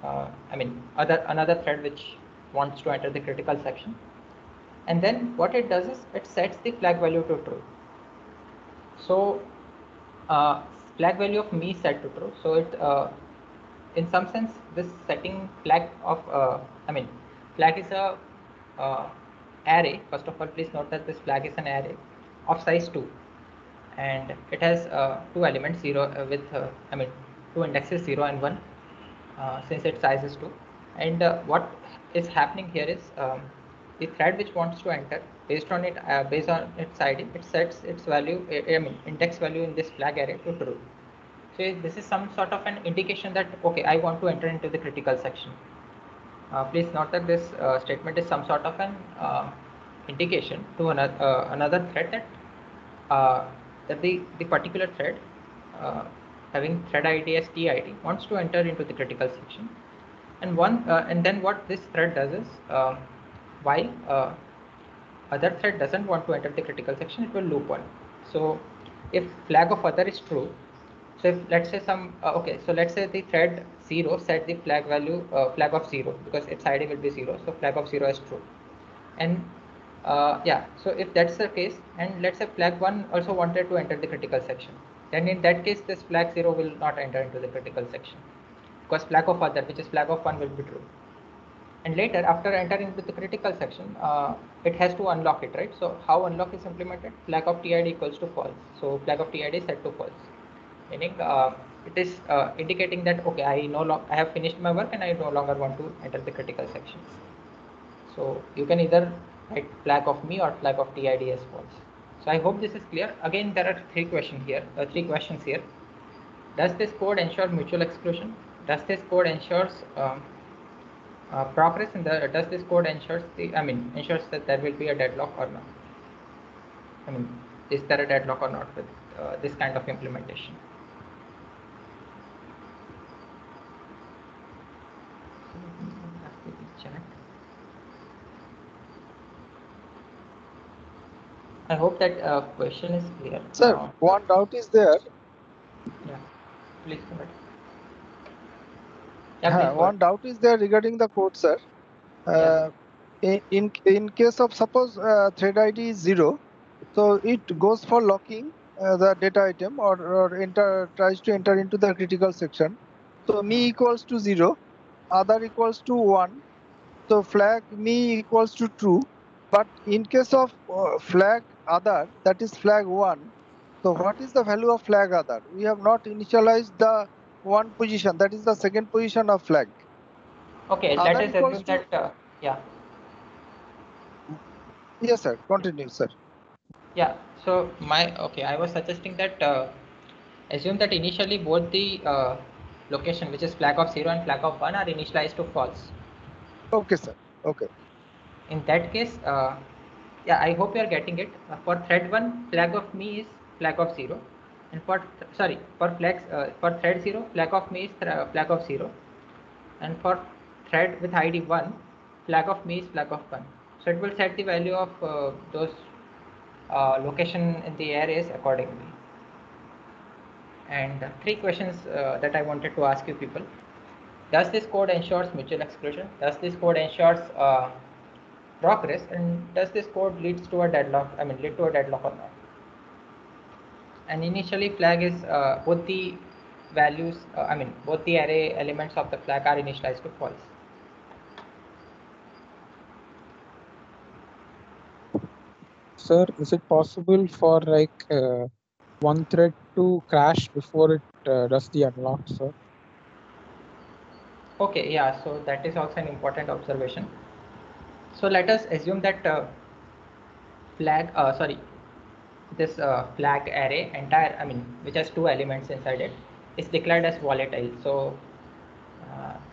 another thread which wants to enter the critical section. And then what it does is it sets the flag value to true. So flag value of me set to true. So it, in some sense, this setting flag of, flag is a array. First of all, please note that this flag is an array of size 2, and it has two elements, 0 with two indexes 0 and 1, since its size is 2. And what is happening here is, the thread which wants to enter, based on its ID, it sets its value, index value in this flag array to true. So this is some sort of an indication that, okay, I want to enter into the critical section. Please note that this statement is some sort of an indication to another thread that the particular thread having thread ID as TID wants to enter into the critical section. And then what this thread does is, while other thread doesn't want to enter the critical section, it will loop on. So if flag of other is true, so if let's say so let's say the thread 0 set the flag value, flag of 0, because its ID will be 0, so flag of 0 is true. And yeah, so if that's the case, and let's say flag 1 also wanted to enter the critical section, then in that case this flag 0 will not enter into the critical section, because flag of other, which is flag of 1, will be true. And later, after entering into the critical section, it has to unlock it, right? So how unlock is implemented? Flag of TID equals to false. So flag of TID is set to false, meaning it is indicating that, okay, I have finished my work and I no longer want to enter the critical section. So you can either write flag of me or flag of TID as false. So I hope this is clear. Again, there are three questions here. Does this code ensure mutual exclusion? Does this code ensures progress in the? Does this code ensures that there will be a deadlock or not? Is there a deadlock or not with this kind of implementation? I hope that question is clear. Sir, one doubt is there. Yeah, please go ahead. Yeah, one doubt is there regarding the code, sir. In case of suppose thread ID is 0, so it goes for locking the data item or tries to enter into the critical section. So me equals to 0, other equals to 1. So flag me equals to true. But in case of flag other, that is flag 1. So what is the value of flag other? We have not initialized the one position. That is the second position of flag. Okay, Other let us equals assume to that yeah. yes, sir. Continue, sir. Yeah, so I was suggesting that assume that initially both the location, which is flag of 0 and flag of 1, are initialized to false. Okay, sir. Okay. In that case, yeah, I hope you are getting it. For thread 1, flag of me is flag of 0, and for for thread 0, flag of me is flag of 0, and for thread with ID 1, flag of me is flag of 1. So it will set the value of those location in the arrays accordingly. And three questions that I wanted to ask you people. Does this code ensures mutual exclusion? Does this code ensures progress? And does this code leads to a deadlock? Lead to a deadlock or not? And initially flag is both the values, both the array elements of the flag are initialized to false. Sir, is it possible for like one thread to crash before it does the unlock, sir? Okay, yeah, so that is also an important observation. So let us assume that this flag array entire, which has two elements inside it, is declared as volatile. So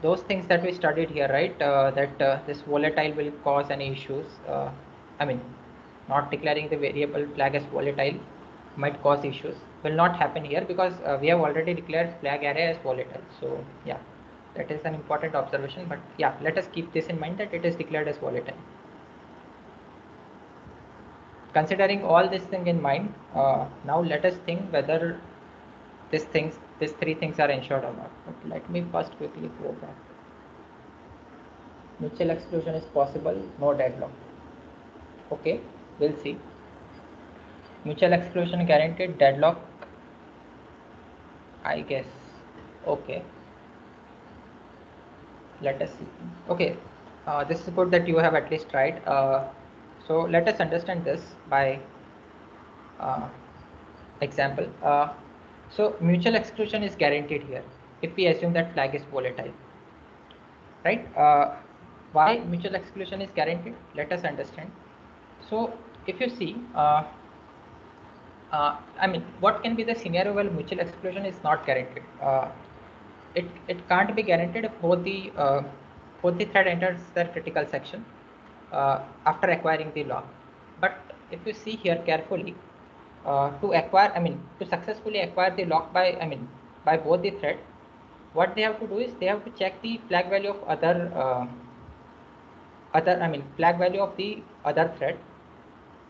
those things that we studied here, right, that this volatile will cause any issues. Not declaring the variable flag as volatile might cause issues. Will not happen here because we have already declared flag array as volatile. So yeah, that is an important observation. But yeah, let us keep this in mind that it is declared as volatile. Considering all this thing in mind, now let us think whether these three things are ensured or not. But let me first quickly go back. Mutual exclusion is possible, no deadlock. Okay, we'll see. Mutual exclusion guaranteed, deadlock, I guess. Okay, let us see. Okay, this is good that you have at least tried. So let us understand this by example. So mutual exclusion is guaranteed here if we assume that flag is volatile, right? Why mutual exclusion is guaranteed? Let us understand. So if you see, what can be the scenario where mutual exclusion is not guaranteed? It can't be guaranteed if both the thread enters their critical section after acquiring the lock. But if you see here carefully, to successfully acquire the lock by both the thread, what they have to do is they have to check the flag value of flag value of the other thread,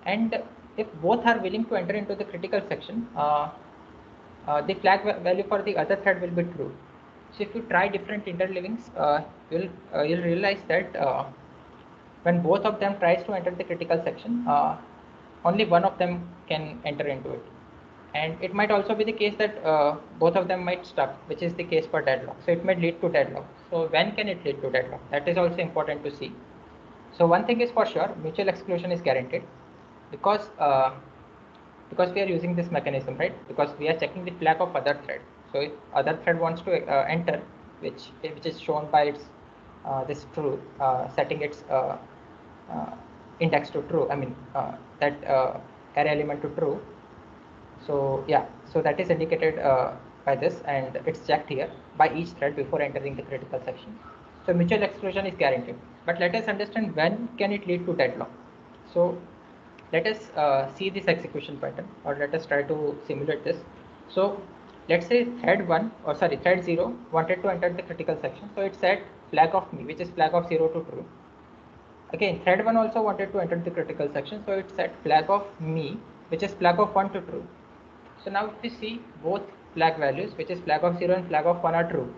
and if both are willing to enter into the critical section, the flag value for the other thread will be true. So if you try different interleavings, you'll realize that when both of them tries to enter the critical section, only one of them can enter into it. And it might also be the case that both of them might stuck, which is the case for deadlock. So it may lead to deadlock. So when can it lead to deadlock? That is also important to see. So one thing is for sure, mutual exclusion is guaranteed because we are using this mechanism, right? Because we are checking the flag of other thread. So if other thread wants to enter, which is shown by its this true, setting its index to true. That array element to true. So yeah, so that is indicated by this, and it's checked here by each thread before entering the critical section. So mutual exclusion is guaranteed. But let us understand when can it lead to deadlock. So let us see this execution pattern, or let us try to simulate this. So let's say thread 0 wanted to enter the critical section. So it set flag of me, which is flag of 0 to true. Again, thread 1 also wanted to enter the critical section. So it set flag of me, which is flag of 1 to true. So now if we see both flag values, which is flag of 0 and flag of 1 are true.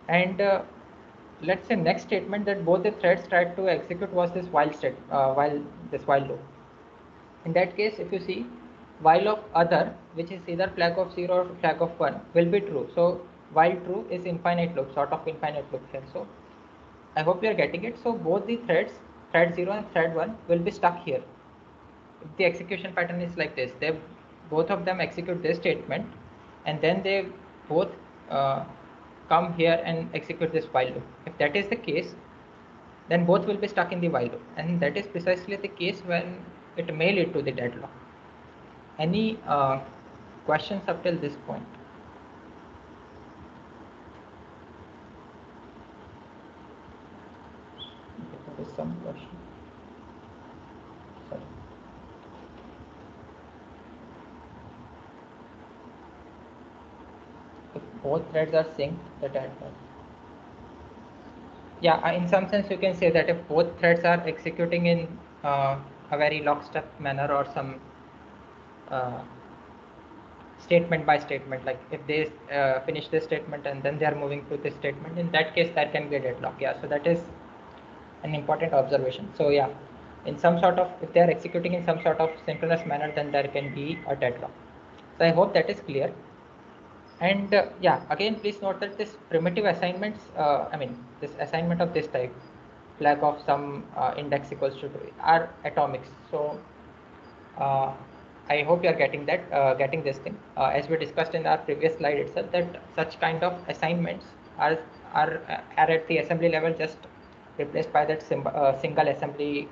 And let's say next statement that both the threads tried to execute was this while loop. In that case, if you see, while of other, which is either flag of 0 or flag of 1, will be true. So while true is infinite loop, sort of infinite loop here. So I hope you are getting it. So both the threads, thread 0 and thread 1, will be stuck here. If the execution pattern is like this, they both of them execute this statement, and then they both come here and execute this while loop. If that is the case, then both will be stuck in the while loop, and that is precisely the case when it may lead to the deadlock. Any questions up till this point? There is some question. Sorry. If both threads are synced, the deadlock. Yeah, in some sense you can say that if both threads are executing in a very lockstep manner or some statement by statement, like if they finish this statement and then they are moving to this statement, in that case there can be a deadlock. Yeah, so that is an important observation. So yeah, in some sort of, if they are executing in some sort of synchronous manner, then there can be a deadlock. So I hope that is clear. And yeah, again, please note that this primitive assignments, this assignment of this type, flag of some index equals to 2, are atomics. So I hope you are getting that, getting this thing. As we discussed in our previous slide itself, that such kind of assignments are at the assembly level just replaced by that single assembly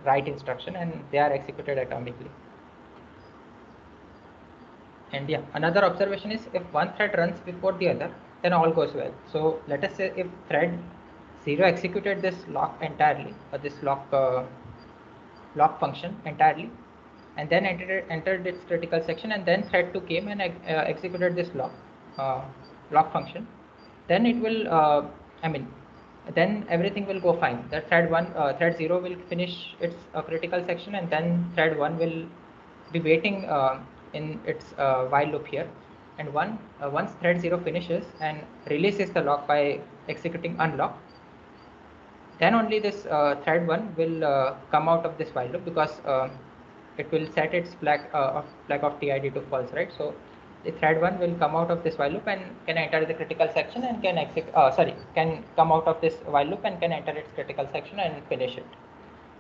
write instruction, and they are executed atomically. And yeah, another observation is if one thread runs before the other, then all goes well. So let us say if thread 0 executed this lock entirely, or this lock function entirely, and then entered its critical section, and then thread 2 came and executed this lock function, then it will then everything will go fine. The thread 0 will finish its critical section, and then thread 1 will be waiting in its while loop here, and once thread 0 finishes and releases the lock by executing unlock, then only this thread 1 will come out of this while loop, because it will set its flag of TID to false, right? So the thread 1 will come out of this while loop and can enter the critical section and can come out of this while loop and can enter its critical section and finish it.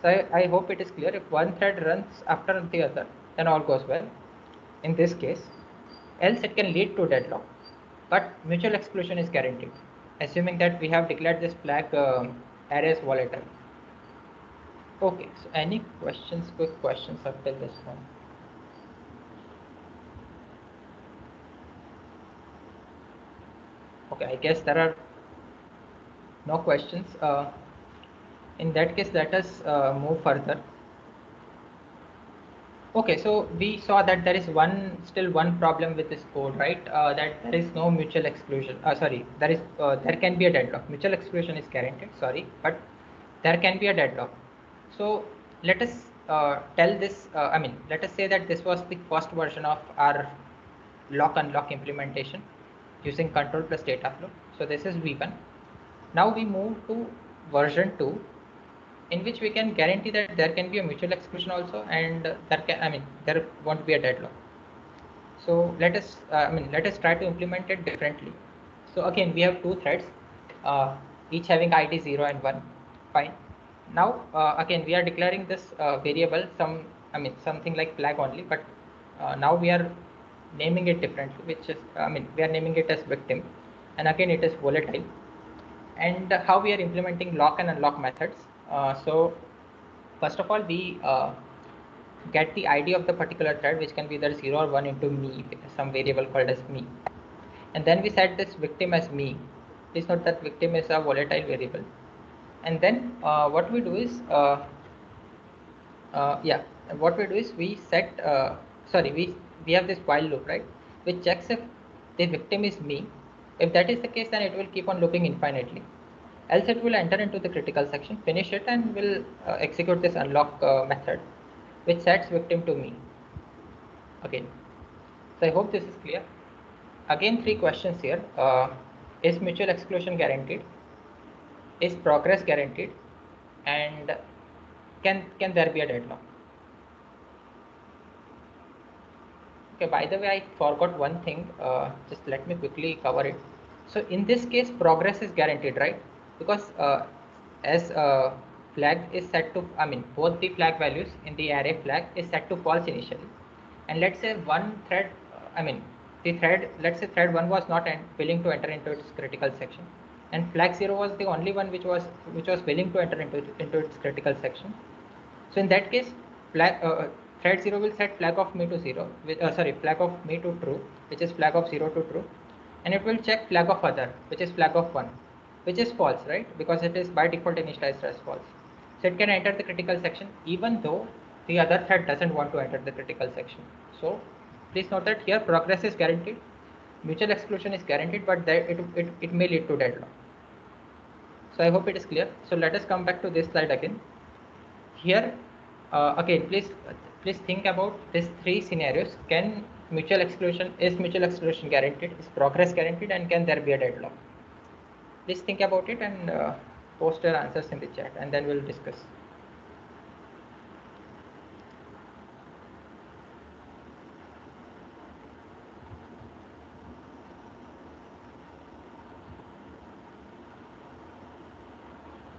So I hope it is clear. If one thread runs after the other, then all goes well in this case. Else it can lead to deadlock, but mutual exclusion is guaranteed, assuming that we have declared this flag array as volatile. Okay, so any questions, quick questions up till this point? Okay, I guess there are no questions. In that case, let us move further. Okay, so we saw that there is still one problem with this code, right? That there is no mutual exclusion. There can be a deadlock. Mutual exclusion is guaranteed, sorry, but there can be a deadlock. So let us tell this. Let us say that this was the first version of our lock unlock implementation using control plus data flow. So this is V1. Now we move to version 2, in which we can guarantee that there can be a mutual exclusion also, and there won't be a deadlock. So let us try to implement it differently. So again, we have two threads, each having ID 0 and 1. Fine. Now again, we are declaring this variable something like flag only, but now we are naming it differently, which is we are naming it as victim, and again it is volatile. And how we are implementing lock and unlock methods. So first of all, we get the ID of the particular thread, which can be either 0 or 1 into me, some variable called as me. And then we set this victim as me. Please note that victim is a volatile variable. And then what we do is, we set, we have this while loop, right, which checks if the victim is me. If that is the case, then it will keep on looping infinitely. Else it will enter into the critical section, finish it, and will execute this unlock method, which sets victim to me again. So I hope this is clear. Again, three questions here. Is mutual exclusion guaranteed? is progress guaranteed, and can there be a deadlock? Okay, by the way, I forgot one thing. Just let me quickly cover it. So in this case, progress is guaranteed, right? Because as flag is set to, I mean, both the flag values in the array flag is set to false initially. And let's say one thread, I mean, the thread, let's say thread 1 was not willing to enter into its critical section. And flag 0 was the only one which was willing to enter into its critical section. So in that case, thread 0 will set flag of me to 0, flag of me to true, which is flag of 0 to true, and it will check flag of other, which is flag of 1, which is false, right? Because it is by default initialized as false. So it can enter the critical section even though the other thread doesn't want to enter the critical section. So please note that here progress is guaranteed, mutual exclusion is guaranteed, but that it may lead to deadlock. So I hope it is clear. So let us come back to this slide again. Here again, please think about these three scenarios. Is mutual exclusion guaranteed? Is progress guaranteed? And can there be a deadlock? Please think about it and post your answers in the chat, and then we'll discuss.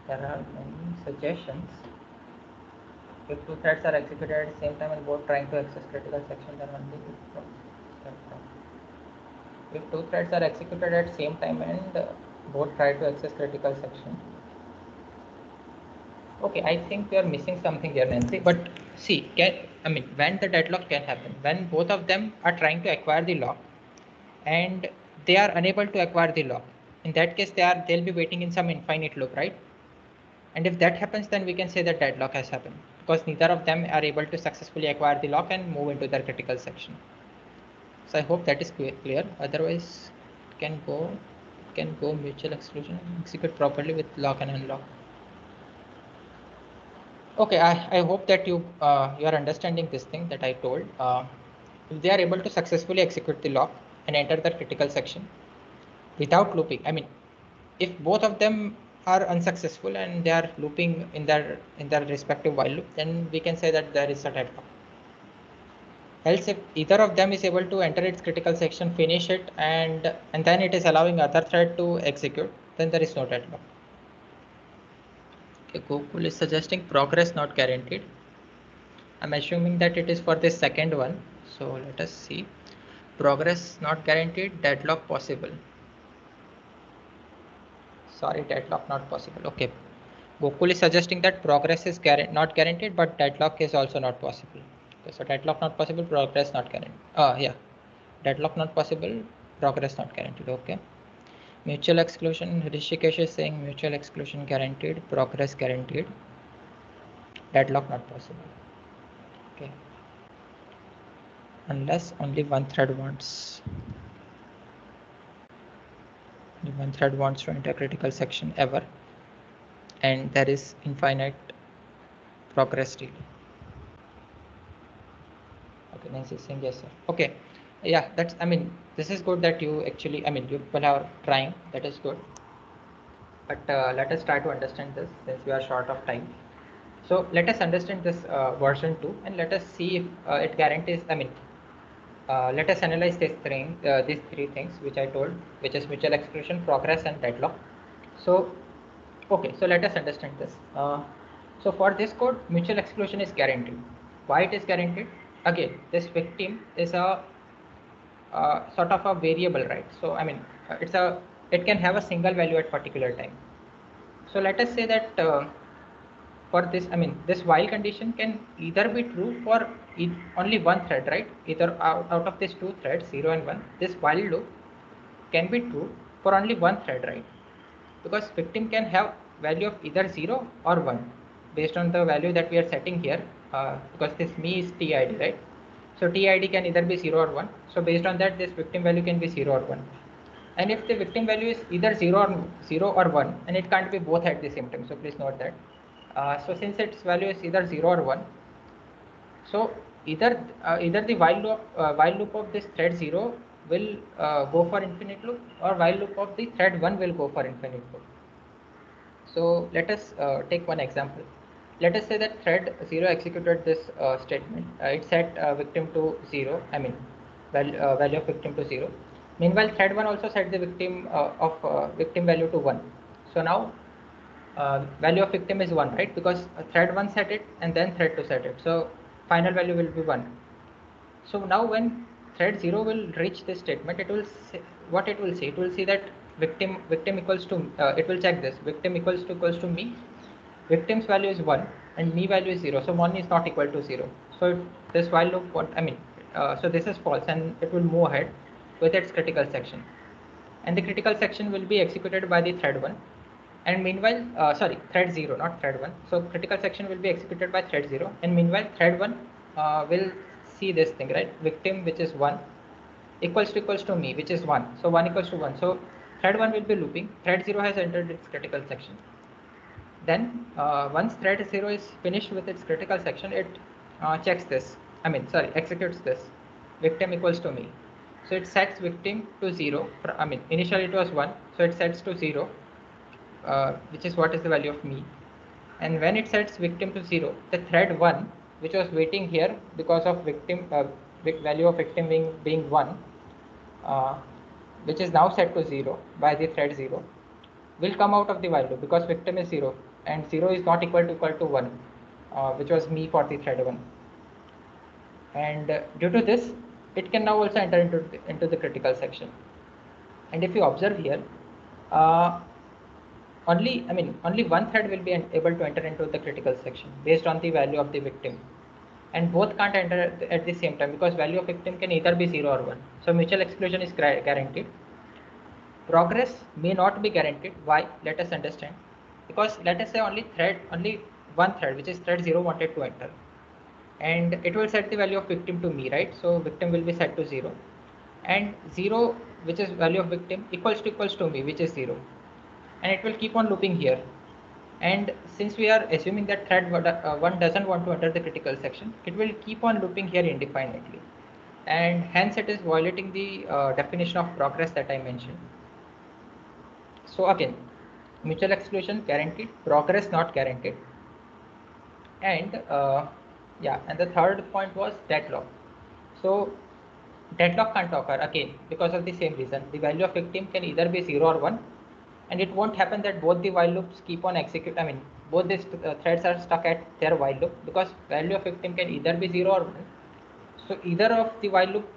There are many suggestions. If two threads are executed at the same time and both trying to access critical section, then only if two threads are executed at the same time and both try to access critical section. Okay, I think we are missing something here, Nancy. But see, when the deadlock can happen, when both of them are trying to acquire the lock and they are unable to acquire the lock. In that case, they'll be waiting in some infinite loop, right? And if that happens, then we can say that deadlock has happened because neither of them are able to successfully acquire the lock and move into their critical section. So I hope that is clear. Otherwise, it can go mutual exclusion and execute properly with lock and unlock. Okay, I hope that you are understanding this thing that I told. If they are able to successfully execute the lock and enter the critical section without looping, I mean, if both of them are unsuccessful and they are looping in their respective while loop, then we can say that there is a deadlock. Else, if either of them is able to enter its critical section, finish it, and then it is allowing other thread to execute, then there is no deadlock. Okay, Gokul is suggesting progress not guaranteed. I'm assuming that it is for the second one. So let us see. Progress not guaranteed, deadlock possible. Sorry, deadlock not possible. Okay. Gokul is suggesting that progress is not guaranteed, but deadlock is also not possible. Okay, so deadlock not possible, progress not guaranteed. Yeah. Deadlock not possible, progress not guaranteed. Okay. Mutual exclusion, Rishikesh is saying mutual exclusion guaranteed, progress guaranteed, deadlock not possible. Okay. Unless only one thread wants. Only one thread wants to enter critical section ever, and there is infinite progress delay. Okay, Nancy is saying yes, sir. Okay, yeah, that's, I mean, this is good that you actually, I mean, you people are trying, that is good. But let us try to understand this since we are short of time. So let us understand this version 2 and let us see if it guarantees, I mean, let us analyze these three things which I told, which is mutual exclusion, progress, and deadlock. So, okay, so let us understand this. So for this code, mutual exclusion is guaranteed. Why it is guaranteed? Again, this victim is a sort of a variable, right? So I mean, it can have a single value at particular time. So let us say that for this, I mean, this while condition can either be true for only one thread, right? Either out of these two threads, 0 and 1, this while loop can be true for only one thread, right? Because victim can have value of either 0 or 1 based on the value that we are setting here, because this me is TID, right? So TID can either be 0 or 1. So based on that, this victim value can be 0 or 1. And if the victim value is either 0 or 1, and it can't be both at the same time, so please note that. So since its value is either 0 or 1, so either the while loop of this thread 0 will go for infinite loop, or while loop of the thread 1 will go for infinite loop. So let us take one example. Let us say that thread 0 executed this statement. It set victim to 0, I mean value of victim to 0. Meanwhile, thread 1 also set the victim of victim value to 1. So now value of victim is 1, right? Because thread 1 set it and then thread 2 set it. So final value will be 1. So now when thread 0 will reach this statement, it will say, what it will see? It will see that victim equals to, it will check this, victim equals to me, victim's value is 1 and me value is 0. So 1 is not equal to 0. So this while loop, so this is false and it will move ahead with its critical section. And the critical section will be executed by the thread 1. And meanwhile, thread 0, not thread 1. So critical section will be executed by thread 0. And meanwhile, thread 1 will see this thing, right? Victim, which is 1, equals to me, which is 1. So 1 equals to 1. So thread 1 will be looping. Thread 0 has entered its critical section. Then once thread 0 is finished with its critical section, it checks this. Executes this. Victim equals to me. So it sets victim to 0. Initially it was 1. So it sets to 0. Which is what is the value of me. And when it sets victim to 0, the thread 1, which was waiting here because of victim value of victim being 1, uh, which is now set to 0 by the thread 0, will come out of the while loop because victim is 0 and 0 is not equal to 1, which was me for the thread 1. And due to this, it can now also enter into the critical section. And if you observe here, uh, only one thread will be able to enter into the critical section based on the value of the victim, and both can't enter at the same time because value of victim can either be 0 or 1. So mutual exclusion is guaranteed. Progress may not be guaranteed. Why? Let us understand. Because let us say only one thread, which is thread 0, wanted to enter, and it will set the value of victim to me, right? So victim will be set to 0, and 0, which is value of victim, equals to me, which is 0, and it will keep on looping here. And since we are assuming that thread 1 doesn't want to enter the critical section, it will keep on looping here indefinitely, and hence it is violating the definition of progress that I mentioned. So again, mutual exclusion guaranteed, progress not guaranteed. And and the third point was deadlock. So deadlock can't occur again because of the same reason. The value of victim can either be 0 or 1, and it won't happen that both the while loops keep on execute. Both these threads are stuck at their while loop because value of victim can either be 0 or 1. So either of the while loop,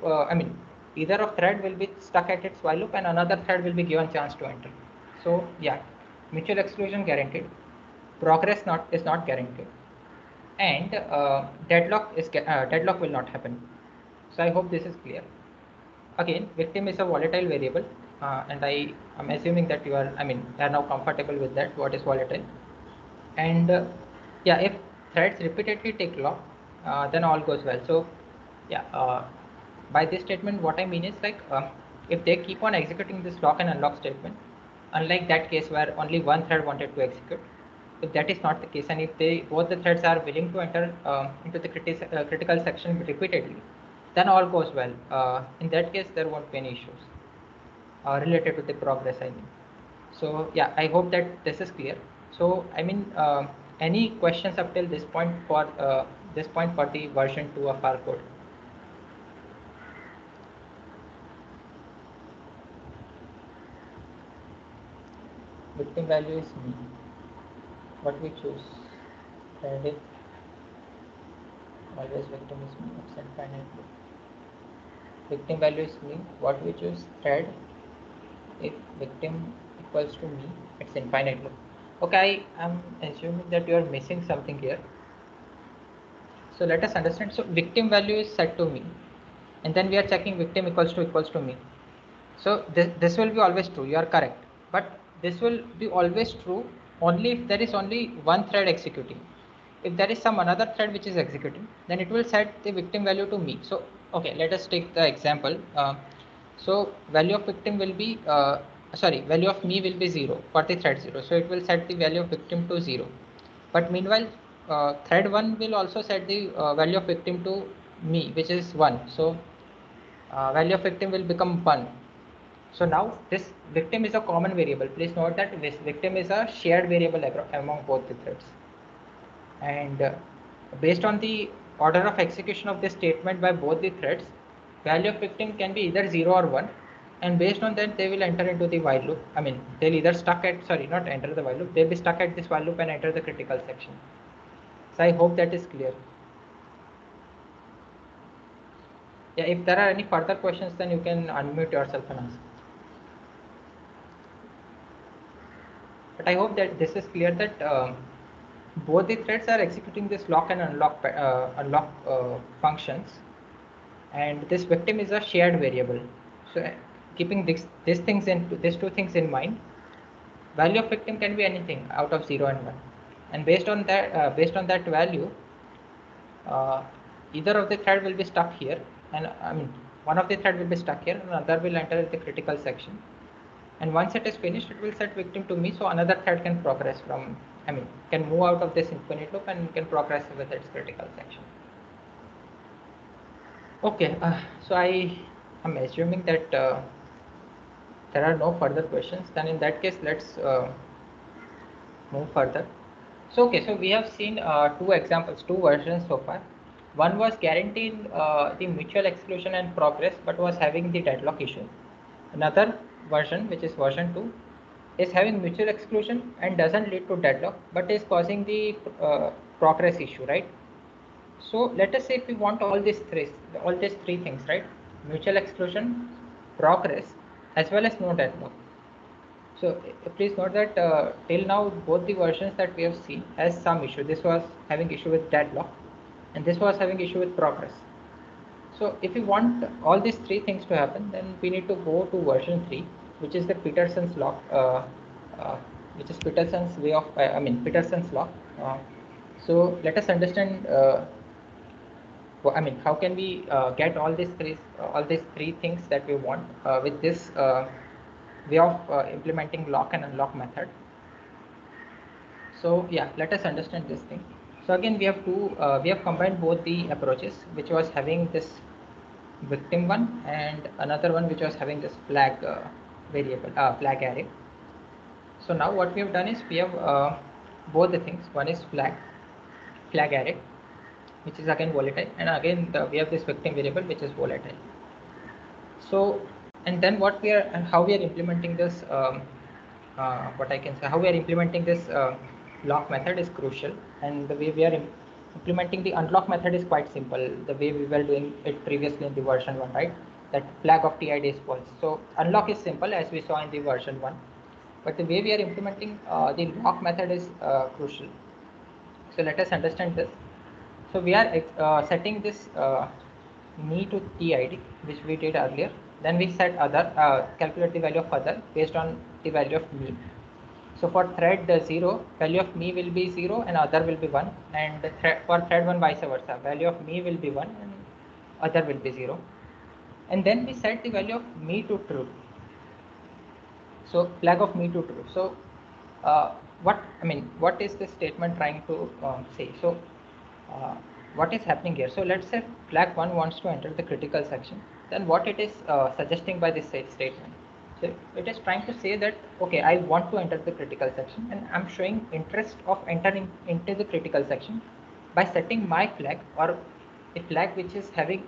either of thread will be stuck at its while loop, and another thread will be given chance to enter. So yeah, mutual exclusion guaranteed, progress is not guaranteed, and deadlock will not happen. So I hope this is clear. Again, victim is a volatile variable, and I am assuming that you are now comfortable with that, what is volatile. And if threads repeatedly take lock, then all goes well. So by this statement, what I mean is if they keep on executing this lock and unlock statement, unlike that case where only one thread wanted to execute, if that is not the case, and if both the threads are willing to enter into the critical section repeatedly, then all goes well. In that case, there won't be any issues related to the progress, I mean. So yeah, I hope that this is clear. So any questions up till this point for the version 2 of our code? Victim value is me. What we choose? Thread if always victim is me. Absent finitely. Victim value is me. What we choose? Thread if victim equals to me. It's infinite loop. Okay, I'm assuming that you are missing something here. So let us understand. So victim value is set to me, and then we are checking victim equals to me. So this will be always true. You are correct, but this will be always true only if there is only one thread executing. If there is some another thread which is executing, then it will set the victim value to me. So okay, let us take the example. So value of victim will be value of me will be 0 for the thread 0. So it will set the value of victim to 0. But meanwhile, thread 1 will also set the value of victim to me, which is 1. So value of victim will become 1. So now this victim is a common variable. Please note that this victim is a shared variable among both the threads. And based on the order of execution of this statement by both the threads, value of victim can be either 0 or 1. And based on that, they will enter into the while loop. I mean, they'll either stuck at, sorry, not enter the while loop. They'll be stuck at this while loop and enter the critical section. So I hope that is clear. Yeah, if there are any further questions, then you can unmute yourself and ask. But I hope that this is clear that both the threads are executing this lock and unlock functions, and this victim is a shared variable. So keeping these two things in mind, value of victim can be anything out of 0 and 1, and based on that value, either of the thread will be stuck here, and I mean one of the thread will be stuck here and another will enter the critical section. And once it is finished, it will set victim to me, so another thread can progress from, I mean, can move out of this infinite loop and can progress with its critical section. Okay, so I am assuming that there are no further questions. Then in that case, let's move further. So okay, so we have seen two examples, two versions so far. One was guaranteeing the mutual exclusion and progress, but was having the deadlock issue. Another version, which is version 2, is having mutual exclusion and doesn't lead to deadlock, but is causing the progress issue, right? So let us say if we want all these three things, right? Mutual exclusion, progress, as well as no deadlock. So please note that till now both the versions that we have seen has some issue. This was having issue with deadlock, and this was having issue with progress. So if we want all these three things to happen, then we need to go to version 3, which is the Peterson's law, which is Peterson's way of, Peterson's law. So let us understand. How can we get all these three things that we want with this way of implementing lock and unlock method? So yeah, let us understand this thing. So again, we have combined both the approaches, which was having this victim one and another one which was having this flag flag array. So now what we have done is we have both the things. One is flag array, which is again volatile, and again we have this victim variable which is volatile. So and then how we are implementing this how we are implementing this lock method is crucial, and the way we are implementing the unlock method is quite simple, the way we were doing it previously in the version 1, right? That flag of TID is false. So unlock is simple as we saw in the version 1, but the way we are implementing the lock method is crucial. So let us understand this. So we are setting this me to TID, which we did earlier. Then we set other, calculate the value of other based on the value of me. So for thread 0, value of me will be 0 and other will be 1. And for thread 1, vice versa, value of me will be 1 and other will be 0. And then we set the value of me to true. So flag of me to true. So what is this statement trying to say? So what is happening here? So let's say flag 1 wants to enter the critical section. Then what it is suggesting by this statement? So it is trying to say that, okay, I want to enter the critical section and I'm showing interest of entering into the critical section by setting my flag, or a flag which is having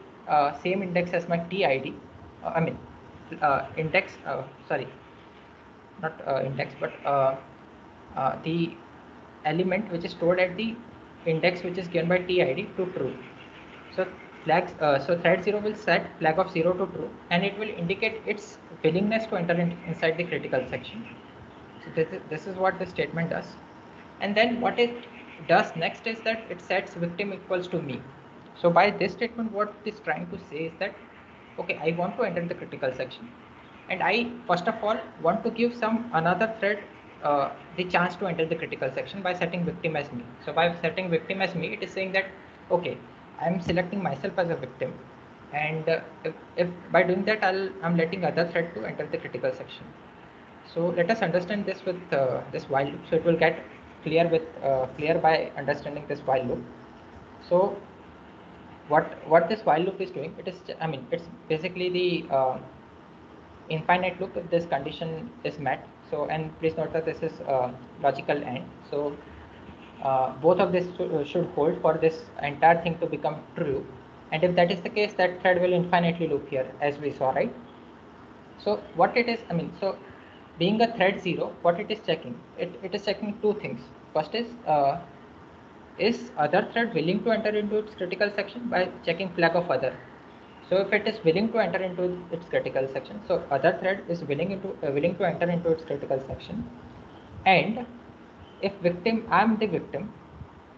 same index as my TID. Index, sorry, not index, but the element which is stored at the index which is given by TID to true. So so thread 0 will set flag of 0 to true, and it will indicate its willingness to enter inside the critical section. So this is what the statement does. And then what it does next is that it sets victim equals to me. So by this statement, what it is trying to say is that, okay, I want to enter the critical section, and I first of all want to give some another thread the chance to enter the critical section by setting victim as me. So by setting victim as me, it is saying that, okay, I am selecting myself as a victim, and if by doing that I'm letting other thread to enter the critical section. So let us understand this with this while loop. So it will get clear by understanding this while loop. So what this while loop is doing, it is, it's basically the infinite loop if this condition is met. So, and please note that this is logical AND. So both of this should hold for this entire thing to become true. And if that is the case, that thread will infinitely loop here, as we saw, right? So what it is, I mean, so being a thread 0, what it is checking? It is checking two things. First is other thread willing to enter into its critical section by checking flag of other. So if it is willing to enter into its critical section, so other thread is willing to enter into its critical section. And if victim, I am the victim,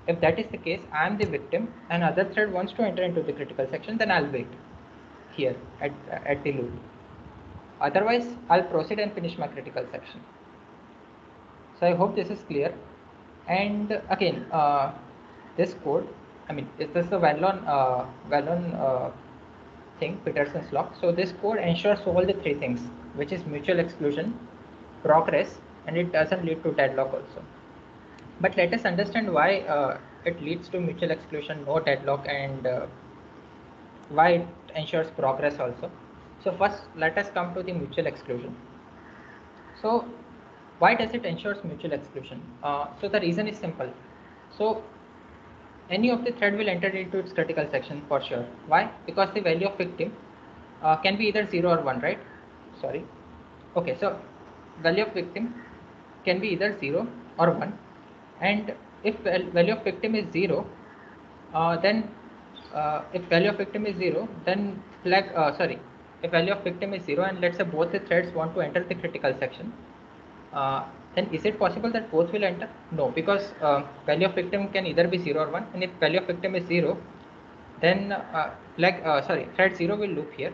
if that is the case, I am the victim and other thread wants to enter into the critical section, then I'll wait here at the loop. Otherwise, I'll proceed and finish my critical section. So I hope this is clear. And again, this code, I mean, this is a well-known thing, Peterson's law. So this code ensures all the three things, which is mutual exclusion, progress, and it doesn't lead to deadlock also. But let us understand why it leads to mutual exclusion, no deadlock, and why it ensures progress also. So first, let us come to the mutual exclusion. So why does it ensures mutual exclusion? So the reason is simple. So any of the thread will enter into its critical section for sure. Why? Because the value of victim can be either 0 or 1, right? Sorry. Okay, so value of victim can be either 0 or 1, and if value of victim is 0, then if value of victim is 0, then flag if value of victim is 0 and let's say both the threads want to enter the critical section, then is it possible that both will enter? No, because value of victim can either be 0 or 1, and if value of victim is 0, then thread 0 will loop here,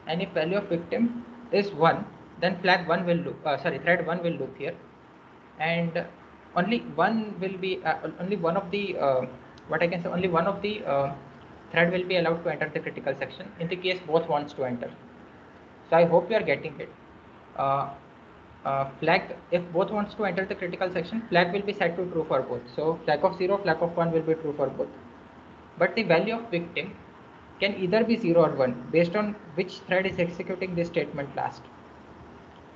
and if value of victim is 1, then flag 1 will loop, thread 1 will loop here, and only one will be only one of the what I can say, only one of the thread will be allowed to enter the critical section in the case both wants to enter. So I hope you are getting it. Flag, if both wants to enter the critical section, flag will be set to true for both. So flag of 0, flag of 1 will be true for both. But the value of victim can either be 0 or 1 based on which thread is executing this statement last.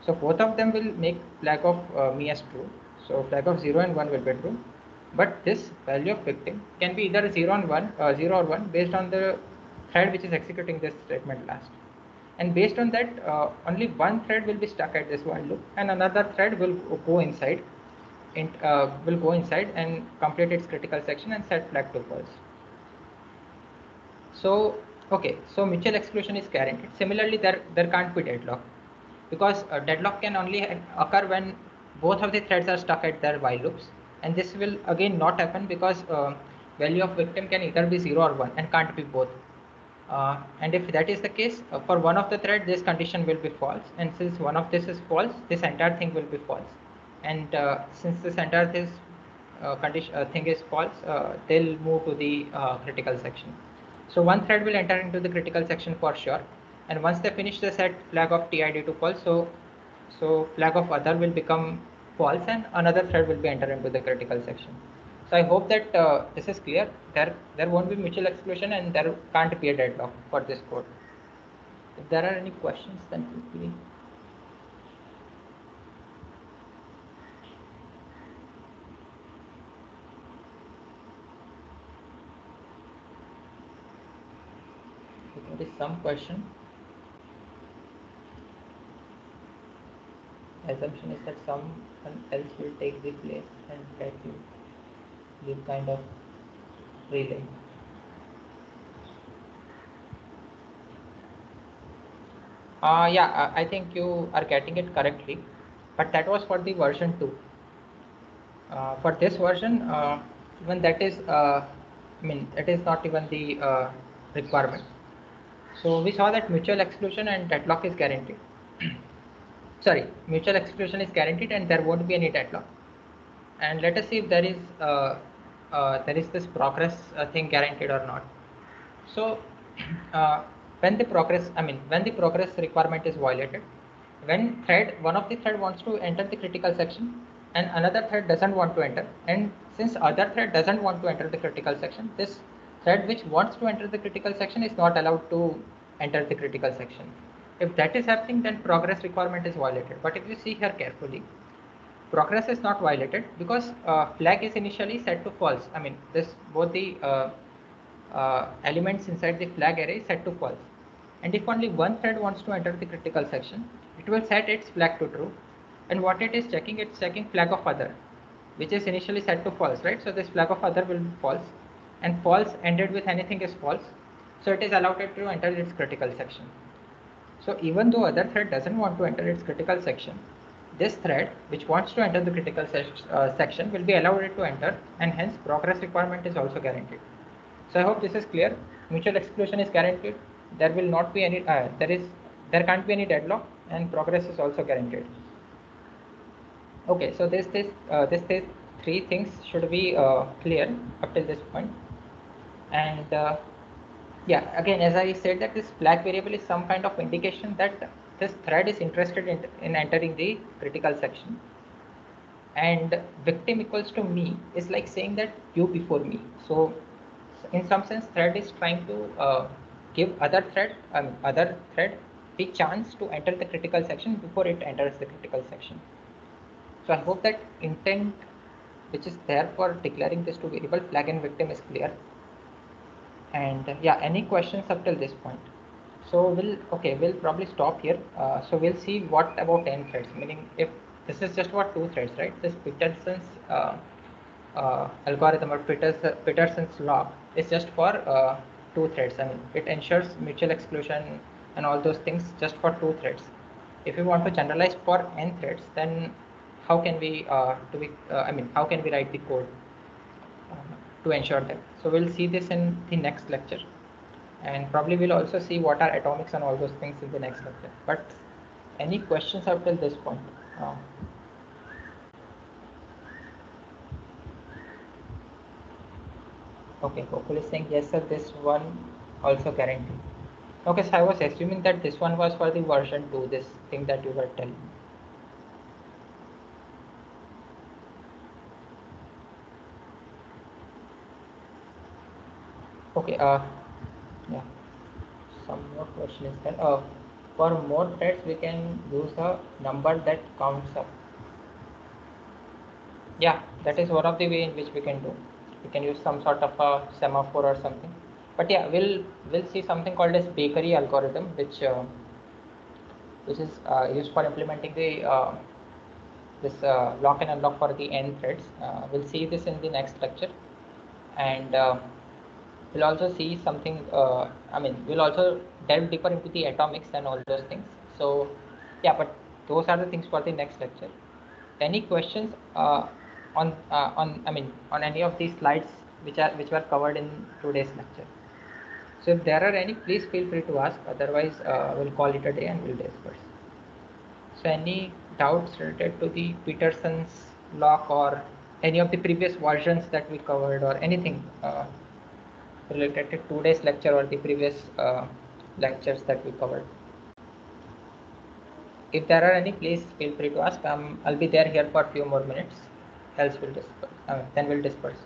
So both of them will make flag of me as true. So flag of 0 and 1 will be true. But this value of victim can be either 0 and 1, 0 or 1 based on the thread which is executing this statement last. And based on that, only one thread will be stuck at this while loop, and another thread will go inside, and complete its critical section and set flag to false. So okay, so mutual exclusion is guaranteed. Similarly, there can't be deadlock, because deadlock can only occur when both of the threads are stuck at their while loops, and this will again not happen because value of victim can either be 0 or 1 and can't be both. And if that is the case, for one of the thread, this condition will be false, and since one of this is false, this entire thing will be false. And since this entire thing is false, they'll move to the critical section. So one thread will enter into the critical section for sure, and once they finish, they set flag of TID to false. So flag of other will become false, and another thread will be enter into the critical section. So I hope that this is clear. There won't be mutual exclusion, and there can't be a deadlock for this code. If there are any questions, then quickly. If there is some question, assumption is that someone else will take the place and let you give kind of relay. Yeah, I think you are getting it correctly, but that was for the version 2. For this version, even that is, I mean, it is not even the requirement. So we saw that mutual exclusion and deadlock is guaranteed. Sorry, mutual exclusion is guaranteed and there won't be any deadlock. And let us see if there is this progress thing guaranteed or not. So when the progress requirement is violated, when one of the thread wants to enter the critical section and another thread doesn't want to enter, and since other thread doesn't want to enter the critical section, this thread which wants to enter the critical section is not allowed to enter the critical section. If that is happening, then progress requirement is violated. But if you see here carefully, progress is not violated because flag is initially set to false. I mean, this both the elements inside the flag array is set to false. And if only one thread wants to enter the critical section, it will set its flag to true. And what it is checking, it's checking flag of other, which is initially set to false, right? So this flag of other will be false, and false ended with anything is false. So it is allowed it to enter its critical section. So even though other thread doesn't want to enter its critical section, this thread which wants to enter the critical section will be allowed it to enter, and hence progress requirement is also guaranteed. So I hope this is clear. Mutual exclusion is guaranteed. There will not be any there can't be any deadlock, and progress is also guaranteed. Okay, so this three things should be clear up till this point. And yeah, again, as I said, that this flag variable is some kind of indication that this thread is interested in entering the critical section. And victim equals to me is like saying that you before me. So in some sense, thread is trying to give other thread the chance to enter the critical section before it enters the critical section. So I hope that intent which is there for declaring this two variable flag and victim is clear. And yeah, any questions up till this point? So we'll probably stop here. So we'll see what about n threads, meaning if this is just for two threads, right? This Peterson's algorithm or Peterson's law is just for two threads. I mean, it ensures mutual exclusion and all those things just for two threads. If we want to generalize for n threads, then how can we how can we write the code to ensure that? So we'll see this in the next lecture, and probably we'll also see what are atomics and all those things in the next lecture. But any questions up till this point? Okay, hopefully saying yes sir, this one also guaranteed. Okay, so I was assuming that this one was for the version 2, this thing that you were telling. Okay, yeah, some more question is there. For more threads, we can use a number that counts up. Yeah, that is one of the way in which we can do. We can use some sort of a semaphore or something. But yeah, we'll see something called as bakery algorithm, which is used for implementing the this lock and unlock for the n threads. We'll see this in the next lecture, and we'll also see something. We'll also delve deeper into the atomics and all those things. So yeah, but those are the things for the next lecture. Any questions on any of these slides which were covered in today's lecture? So if there are any, please feel free to ask. Otherwise, we'll call it a day and we'll disperse. So any doubts related to the Peterson's lock or any of the previous versions that we covered, or anything related to today's lecture or the previous lectures that we covered? If there are any, please feel free to ask. I'll be there here for a few more minutes. Else we'll disperse. Then we'll disperse.